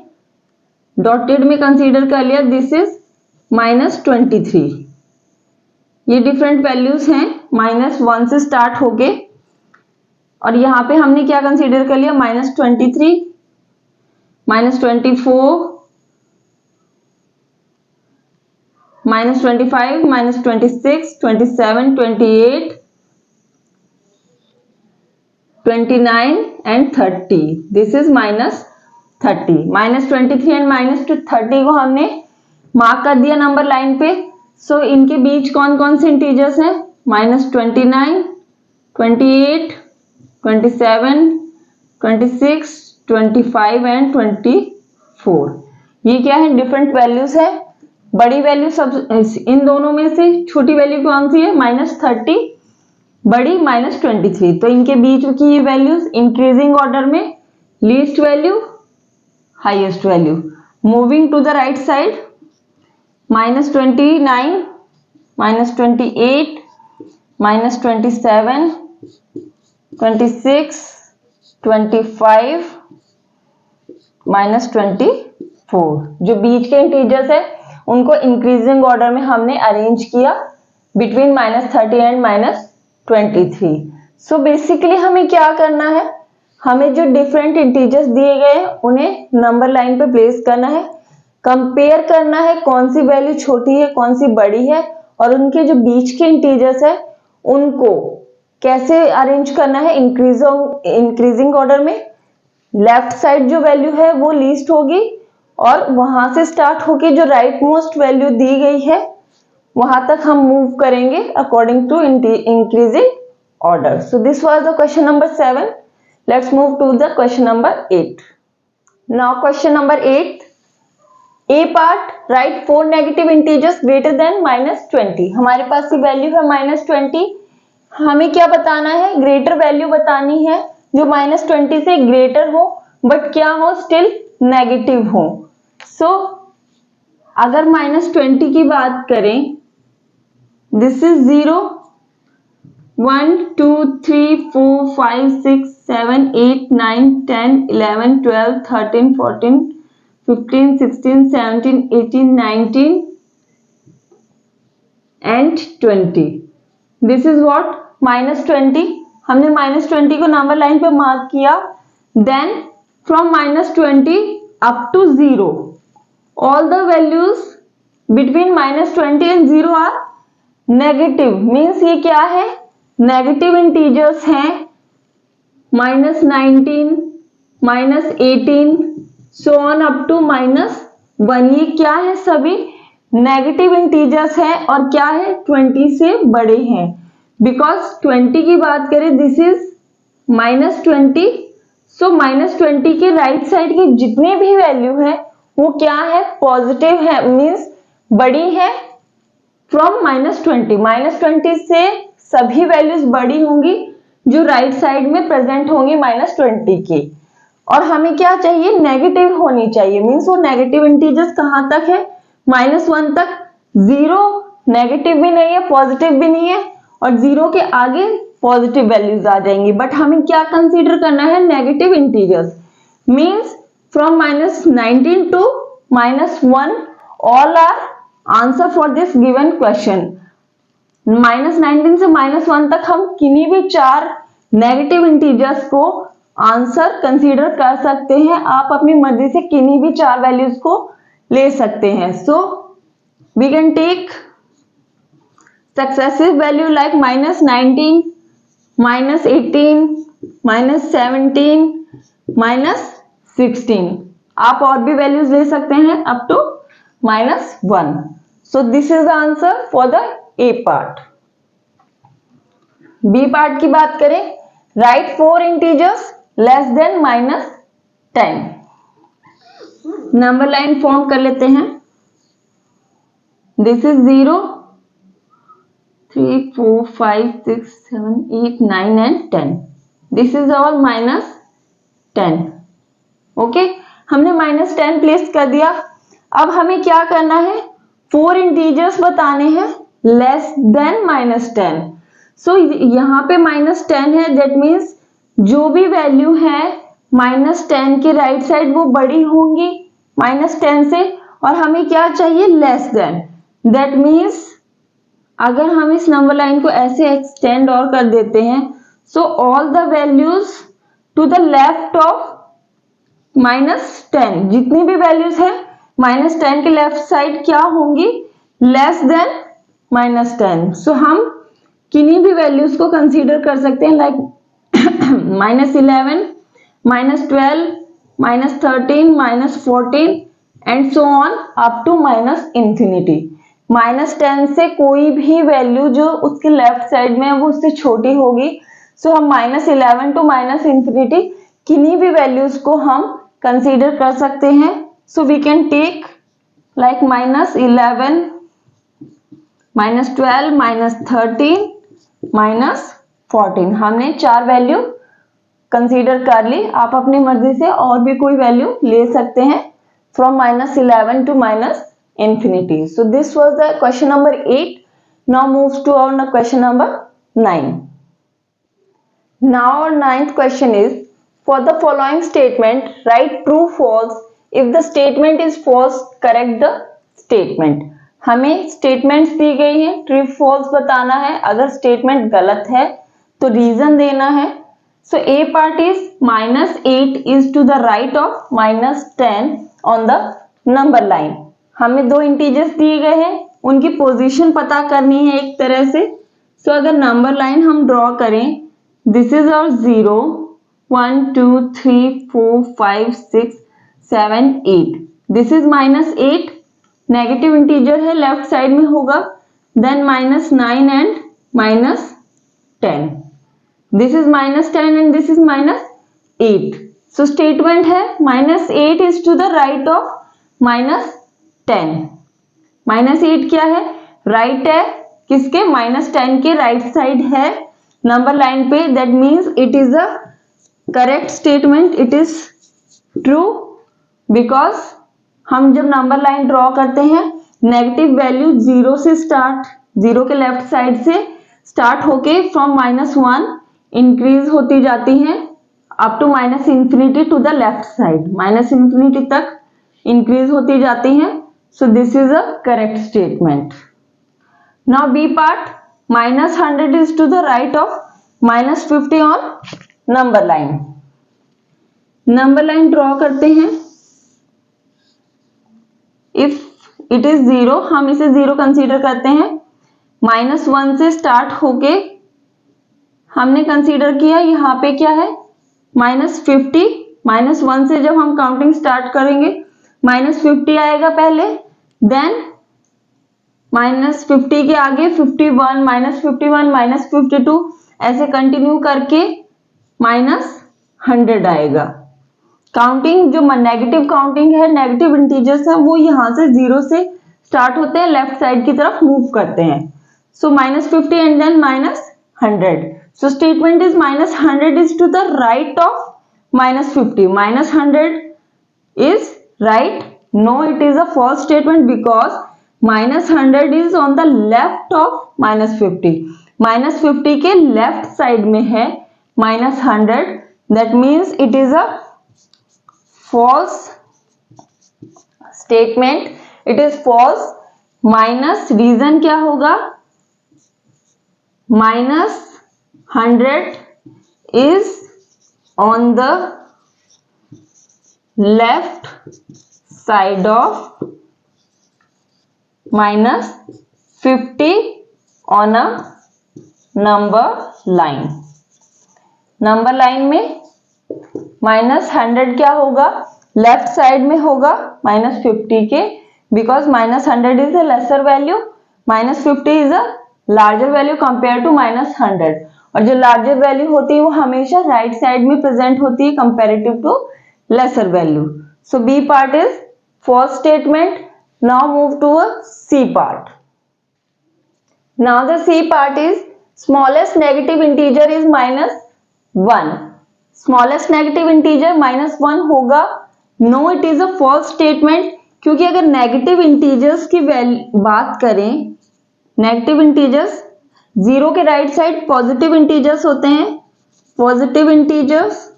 डॉटेड में कंसीडर कर लिया। This is -23। ये डिफरेंट वैल्यूज हैं -1 से स्टार्ट होके और यहाँ पे हमने क्या कंसीडर कर लिया -23 -24 -25 -26 27 28 29 एंड 30। This is -30। -23 एंड -30 को हमने मार्क कर दिया नंबर लाइन पे। सो इनके बीच कौन कौन से इंटीजर्स हैं -29 28 27 26 25 एंड 24। ये क्या है डिफरेंट वैल्यूज है। बड़ी वैल्यू सब इन दोनों में से छोटी वैल्यू कौन सी है -30, बड़ी -23। तो इनके बीच की ये वैल्यूज इंक्रीजिंग ऑर्डर में least value highest value. Moving to the right side -29 -28 -27 26 25 -24। जो बीच के इंटीजर्स है उनको इंक्रीजिंग ऑर्डर में हमने अरेंज किया बिटवीन -30 एंड -23। सो बेसिकली हमें क्या करना है, हमें जो डिफरेंट इंटीजर्स दिए गए हैं उन्हें नंबर लाइन पे प्लेस करना है, कंपेयर करना है कौन सी वैल्यू छोटी है कौन सी बड़ी है और उनके जो बीच के इंटीजर्स है उनको कैसे अरेंज करना है इंक्रीजिंग ऑर्डर में। लेफ्ट साइड जो वैल्यू है वो लीस्ट होगी और वहां से स्टार्ट होके जो राइट मोस्ट वैल्यू दी गई है वहां तक हम मूव करेंगे according to increasing order. So this was the question number 7. Let's move to the question number 8. Now question number 8. A part, write 4 negative integers greater than -20. हमारे पास की वैल्यू है -20. हमें क्या बताना है? ग्रेटर वैल्यू बतानी है जो -20 से ग्रेटर हो बट क्या हो? स्टिल नेगेटिव हो. सो अगर -20 की बात करें, this is 0, 1 2 3 4 5 6 7 8 9 10 11 12 13 14 15 16 17 18 19 and 20. This is what? -20. हमने -20 को नंबर लाइन पे मार्क किया. Then from -20 up to 0, all the values between -20 and 0 are negative. Means ये क्या है? नेगेटिव इंटीजर्स हैं. -19, -18 सो ऑन अप टू -1. ये क्या है? सभी नेगेटिव इंटीजर्स हैं और क्या है? 20 से बड़े हैं. बिकॉज 20 की बात करें, दिस इज -20. सो -20 के राइट साइड की जितनी भी वैल्यू है वो क्या है? पॉजिटिव है. मीन्स बड़ी है फ्रॉम -20. -20 से सभी वैल्यूज बड़ी होंगी जो राइट साइड में प्रेजेंट होंगी -20 के. और हमें क्या चाहिए? नेगेटिव होनी चाहिए. मीन्स वो नेगेटिव इंटीजर्स कहां तक है? -1 तक. 0 नेगेटिव भी नहीं है, पॉजिटिव भी नहीं है, और 0 के आगे पॉजिटिव वैल्यूज आ जाएंगी. बट हमें क्या कंसीडर करना है? Negative integers. Means from -19 to -1 all are answer for this given question. -19 से -1 तक हम किन्हीं भी 4 नेगेटिव इंटीजर्स को आंसर कंसीडर कर सकते हैं. आप अपनी मर्जी से किन्हीं भी 4 वैल्यूज को ले सकते हैं. So we can take successive value like -19, -18, -17, -16. आप और भी वैल्यूज ले सकते हैं up to -1. So this is the आंसर फॉर द ए पार्ट. बी पार्ट की बात करें, write 4 integers less than -10. Number line form कर लेते हैं. This is 0, 3 4 5 6 7 8 9 and 10. This is all -10. Okay, हमने -10 प्लेस कर दिया. अब हमें क्या करना है? 4 इंटीजर्स बताने हैं लेस देन -10. सो यहाँ पे -10 है. दैट मीन्स जो भी वैल्यू है -10 के राइट साइड वो बड़ी होंगी -10 से. और हमें क्या चाहिए? Less than. दैट मीन्स अगर हम इस नंबर लाइन को ऐसे एक्सटेंड और कर देते हैं, so all the values to the left of -10, जितनी भी वैल्यूज है -10 के लेफ्ट साइड क्या होंगी? Less than -10. सो हम किन्हीं भी वैल्यूज को कंसीडर कर सकते हैं like -11, -12, -13, -14 and so on up to -infinity. -10 से कोई भी वैल्यू जो उसके लेफ्ट साइड में है वो उससे छोटी होगी. सो हम -11 टू -infinity किन्हीं भी वैल्यूज को हम कंसीडर कर सकते हैं. So we can take like -11, -12, -13, -14. हमने 4 वैल्यू कंसीडर कर ली. आप अपनी मर्जी से और भी कोई वैल्यू ले सकते हैं from -11 to -infinity. So this was the question number 8. Now moves to our question number 9. Now our 9th question is, for the following statement, write true false. If the statement is false, correct the statement. हमें statements दी गई हैं, true false बताना है. अगर statement गलत है तो reason देना है. So A part is -8 is to the right of -10 on the number line. हमें 2 इंटीजर्स दिए गए हैं, उनकी पोजीशन पता करनी है एक तरह से. सो अगर नंबर लाइन हम ड्रॉ करें, this is our 0, 1 2 3 4 5 6 7 8. This is -8, negative integer है, लेफ्ट साइड में होगा, then -9 and -10, this is -10 and this is -8, so statement है -8 is to the right of -10, -8 क्या है, राइट है, किसके, -10 के राइट साइड है नंबर लाइन पे, that means it is a correct statement, it is true, because हम जब नंबर लाइन ड्रॉ करते हैं नेगेटिव वैल्यू 0 से स्टार्ट, 0 के लेफ्ट साइड से स्टार्ट होके फ्रॉम -1 इंक्रीज होती जाती हैं up to -infinity to the left side, -infinity तक इंक्रीज होती जाती हैं, so this is a correct statement. Now B part, -100 is to the right of -50 on number line. Number line draw करते हैं, if it is 0 हम इसे 0 consider करते हैं, -1 से स्टार्ट होके हमने कंसीडर किया, यहाँ पे क्या है -50, -1 से जब हम काउंटिंग स्टार्ट करेंगे -50 आएगा पहले, देन -50 के आगे 51, -51, -52 ऐसे कंटिन्यू करके -100 आएगा। काउंटिंग जो नेगेटिव काउंटिंग है, नेगेटिव इंटीजर्स है, वो यहाँ से 0 से स्टार्ट होते हैं, लेफ्ट साइड की तरफ मूव करते हैं, so -50 and then -100, so statement is -100 is to the right of -50, -100 is right, no it is a false statement because -100 is on the left of -50, -50 के लेफ्ट साइड में है -100, that means it is a false statement, it is false, minus reason क्या होगा, -100 is on the left side of -50 on a number line. Number line में -100 क्या होगा, left side में होगा -50 के, because -100 is a lesser value, -50 is a larger value compare to -100, और जो लार्जर वैल्यू होती है वो हमेशा राइट साइड में प्रेजेंट होती है comparative to lesser value. So B part is false statement. Now move to a C part. Now the C part is smallest negative integer is -1. Smallest negative integer -1 होगा, no it is a false statement, क्योंकि अगर negative integers की बात करें, negative integers 0 के right side positive integers होते हैं, positive integers,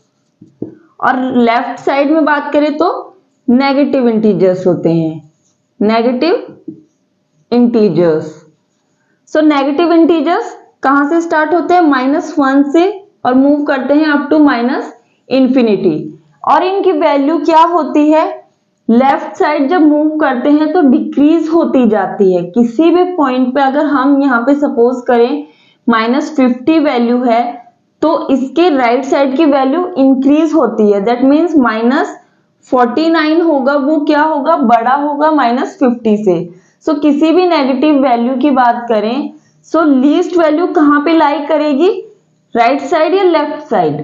और लेफ्ट साइड में बात करें तो नेगेटिव इंटीजर्स होते हैं, negative integers. So negative integers कहां से स्टार्ट होते हैं, -1 से, और मूव करते हैं अप टू -infinity, और इनकी वैल्यू क्या होती है, लेफ्ट साइड जब मूव करते हैं तो डिक्रीज होती जाती है। किसी भी पॉइंट पे अगर हम यहाँ पे सपोज करें -50 वैल्यू है, तो इसके राइट साइड की वैल्यू इंक्रीज होती है, दैट मीन्स -49 होगा, वो क्या होगा, बड़ा होगा -50 से। सो किसी भी नेगेटिव वैल्यू की बात करें, सो लीस्ट वैल्यू कहां पे लाई करेगी, राइट साइड या लेफ्ट साइड।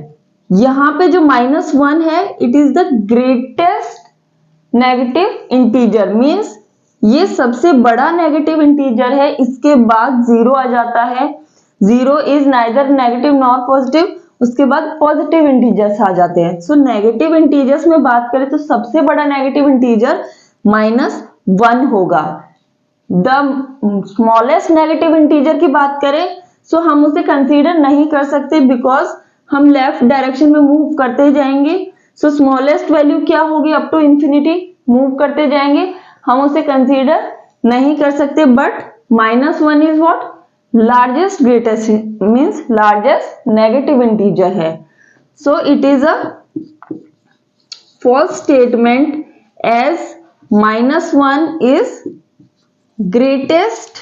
यहाँ पे जो -1 है, it is the greatest negative integer, means ये सबसे बड़ा नेगेटिव इंटीजर है, इसके बाद 0 आ जाता है, 0 is neither negative nor positive, उसके बाद पॉजिटिव इंटीजर्स आ जाते हैं। सो नेगेटिव इंटीजर्स में बात करें तो सबसे बड़ा नेगेटिव इंटीजर -1 होगा। द स्मॉलेस्ट नेगेटिव इंटीजर की बात करें, सो हम उसे कंसीडर नहीं कर सकते, बिकॉज हम लेफ्ट डायरेक्शन में मूव करते जाएंगे, सो स्मॉलेस्ट वैल्यू क्या होगी, अप टू इंफिनिटी मूव करते जाएंगे, हम उसे कंसीडर नहीं कर सकते, but -1 is what, largest, greatest means largest negative integer है। So it is a false statement as -1 is greatest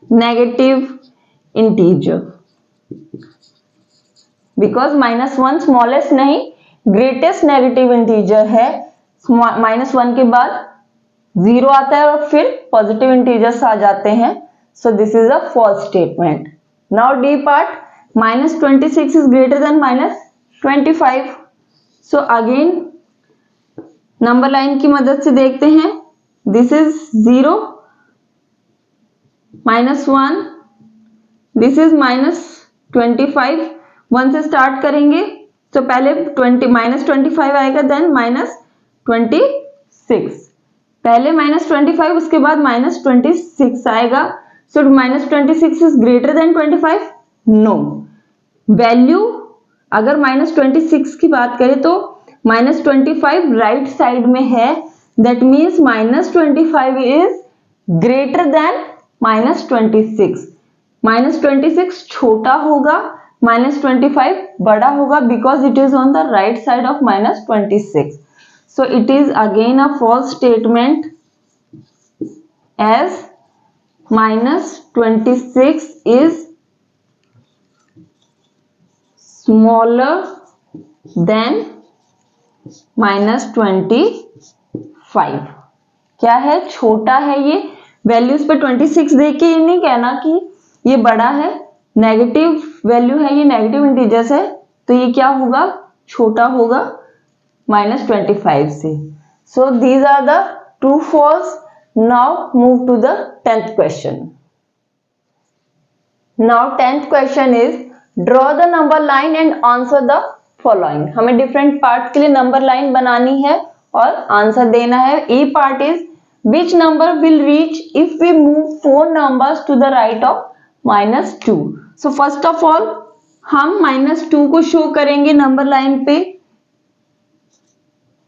negative integer, because -1 smallest नहीं greatest negative integer है, -1 के बाद 0 आता है और फिर पॉजिटिव इंटीजर्स आ जाते हैं. So this is a false statement. Now D part, -26 is greater than -25. So again number line की मदद से देखते हैं. This is 0, -1, this is -25. 1 से स्टार्ट करेंगे तो पहले -25 आएगा, देन -26. पहले -25 उसके बाद -26 आएगा. So -26 is greater than 25? No. Value अगर -26 की बात करें तो -25 राइट साइड में है. That means -25 is greater then -26. -26 छोटा होगा, -25 बड़ा होगा, because it is on the right side of -26. So it is again a false statement, as -26 is smaller than -25. क्या है? छोटा है. ये वैल्यूज पे 26 देख के ये नहीं कहना कि ये बड़ा है. नेगेटिव वैल्यू है, ये नेगेटिव इंटीजर्स है, तो ये क्या होगा? छोटा होगा -25 से. So these are the true false. Now move to the 10th question. Now 10th question is draw the number line and answer the following. हमें डिफरेंट पार्ट के लिए नंबर लाइन बनानी है और आंसर देना है. A part is which number will reach if we move 4 numbers to the right of -2. So first of all हम -2 को शो करेंगे नंबर लाइन पे,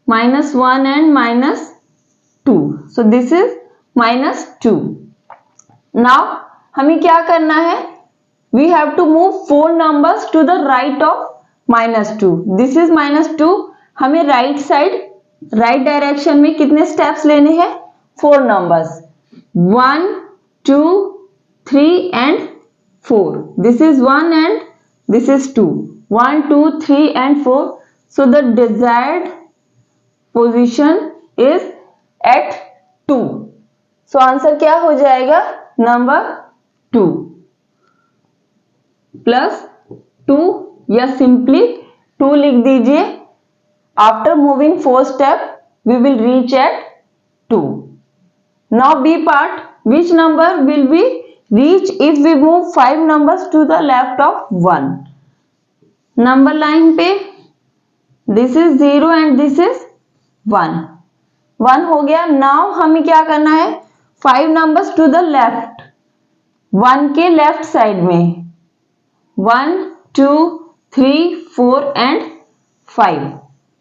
-1 and -2. So this is -2. Now हमें क्या करना है? We have to move 4 numbers to the right of -2. This is -2. हमें right side, right direction में कितने स्टेप्स लेने हैं? 4 numbers. 1, 2, 3 and 4. This is 1 and this is 2. 1, 2, 3 and 4. So the desired position is at 2. So answer क्या हो जाएगा? Number 2 plus 2 या simply 2 लिख दीजिए. After moving 4 step we will reach at 2. Now B part, which number will be reach if we move 5 numbers to the left of 1. Number line पे this is 0 and this is 1 हो गया. Now हमें क्या करना है? 5 numbers to the left, 1 के left side में. 1, 2, 3, 4 and 5.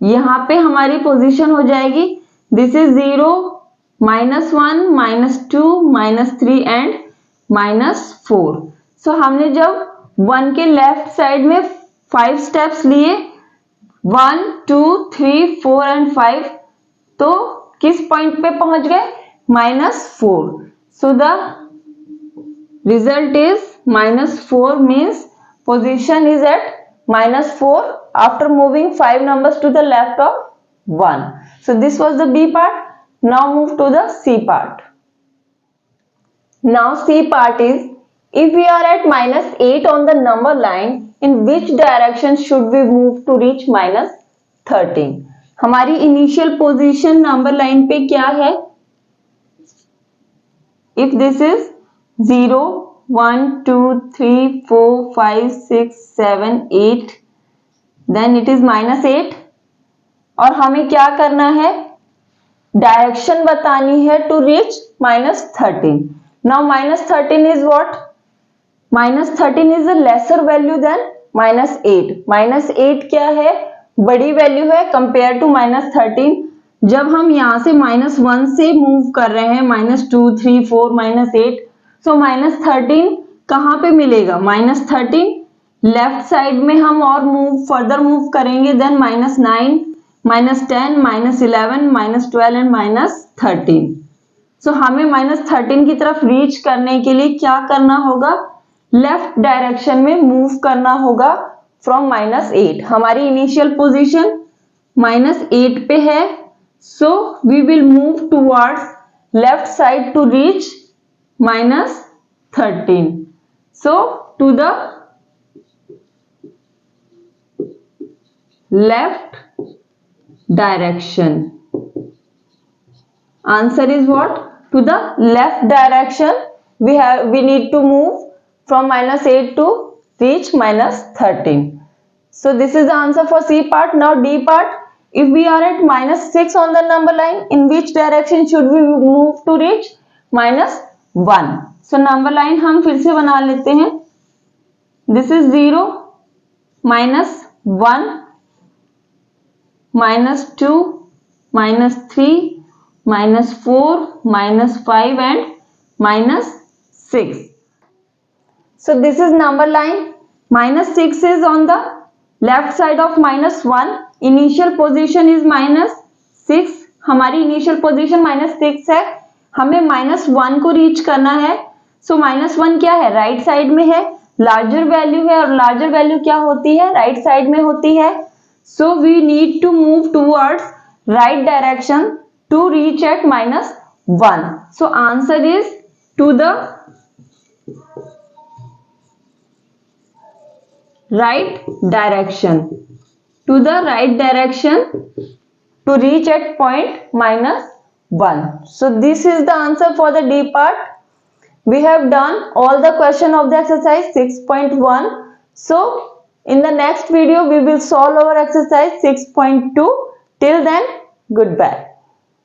यहां पे हमारी पोजीशन हो जाएगी. This is 0, -1, -2, -3 and -4. सो हमने जब 1 के लेफ्ट साइड में 5 स्टेप्स लिए, 1, 2, 3, 4 एंड 5, तो किस पॉइंट पे पहुंच गए? -4. So the result is -4 means position is at -4 after moving 5 numbers to the left of 1. So this was the B part. Now move to the C part. Now C part is if we are at -8 on the number line, in which direction should we move to reach -13? हमारी initial position number line पे क्या है? If this is 0, 1, 2, 3, 4, 5, 6, 7, 8, then it is -8. और हमें क्या करना है? Direction बतानी है to reach -13. Now -13 is what? -13 is a lesser value than -8. -8 क्या है? बड़ी वैल्यू है कंपेयर टू -13. जब हम यहां से -1 से मूव कर रहे हैं, -2, 3, 4, -8, सो -13 कहां पे मिलेगा? -13 लेफ्ट साइड में हम और फर्दर मूव करेंगे, देन -9, -10, -11, -12 एंड -13. सो हमें -13 की तरफ रीच करने के लिए क्या करना होगा? लेफ्ट डायरेक्शन में मूव करना होगा फ्रॉम -8. हमारी इनिशियल पोजीशन -8 पे है. So we will move towards left side to reach minus 13. So to the left direction. Answer is what? To the left direction we need to move from minus 8 to reach minus 13. So this is the answer for C part. Now D part. If we are at minus 6 on the number line, in which direction should we move to reach minus 1? So number line हम फिर से बना लेते हैं. This is 0, minus 1, minus 2, minus 3, minus 4, minus 5 and minus 6. So this is number line. Minus 6 is on the left side of minus 1. Initial position is minus 6. हमारी initial position minus 6 है. हमें minus 1 को रीच करना है. So minus 1 क्या है? Right side में है. लार्जर वैल्यू है और लार्जर वैल्यू क्या होती है? राइट साइड में होती है. So we need to move towards right direction to reach at minus 1. So answer is to the right direction, to the right direction to reach at point minus 1. So this is the answer for the D part. We have done all the question of the exercise 6.1. So in the next video we will solve our exercise 6.2. Till then, goodbye.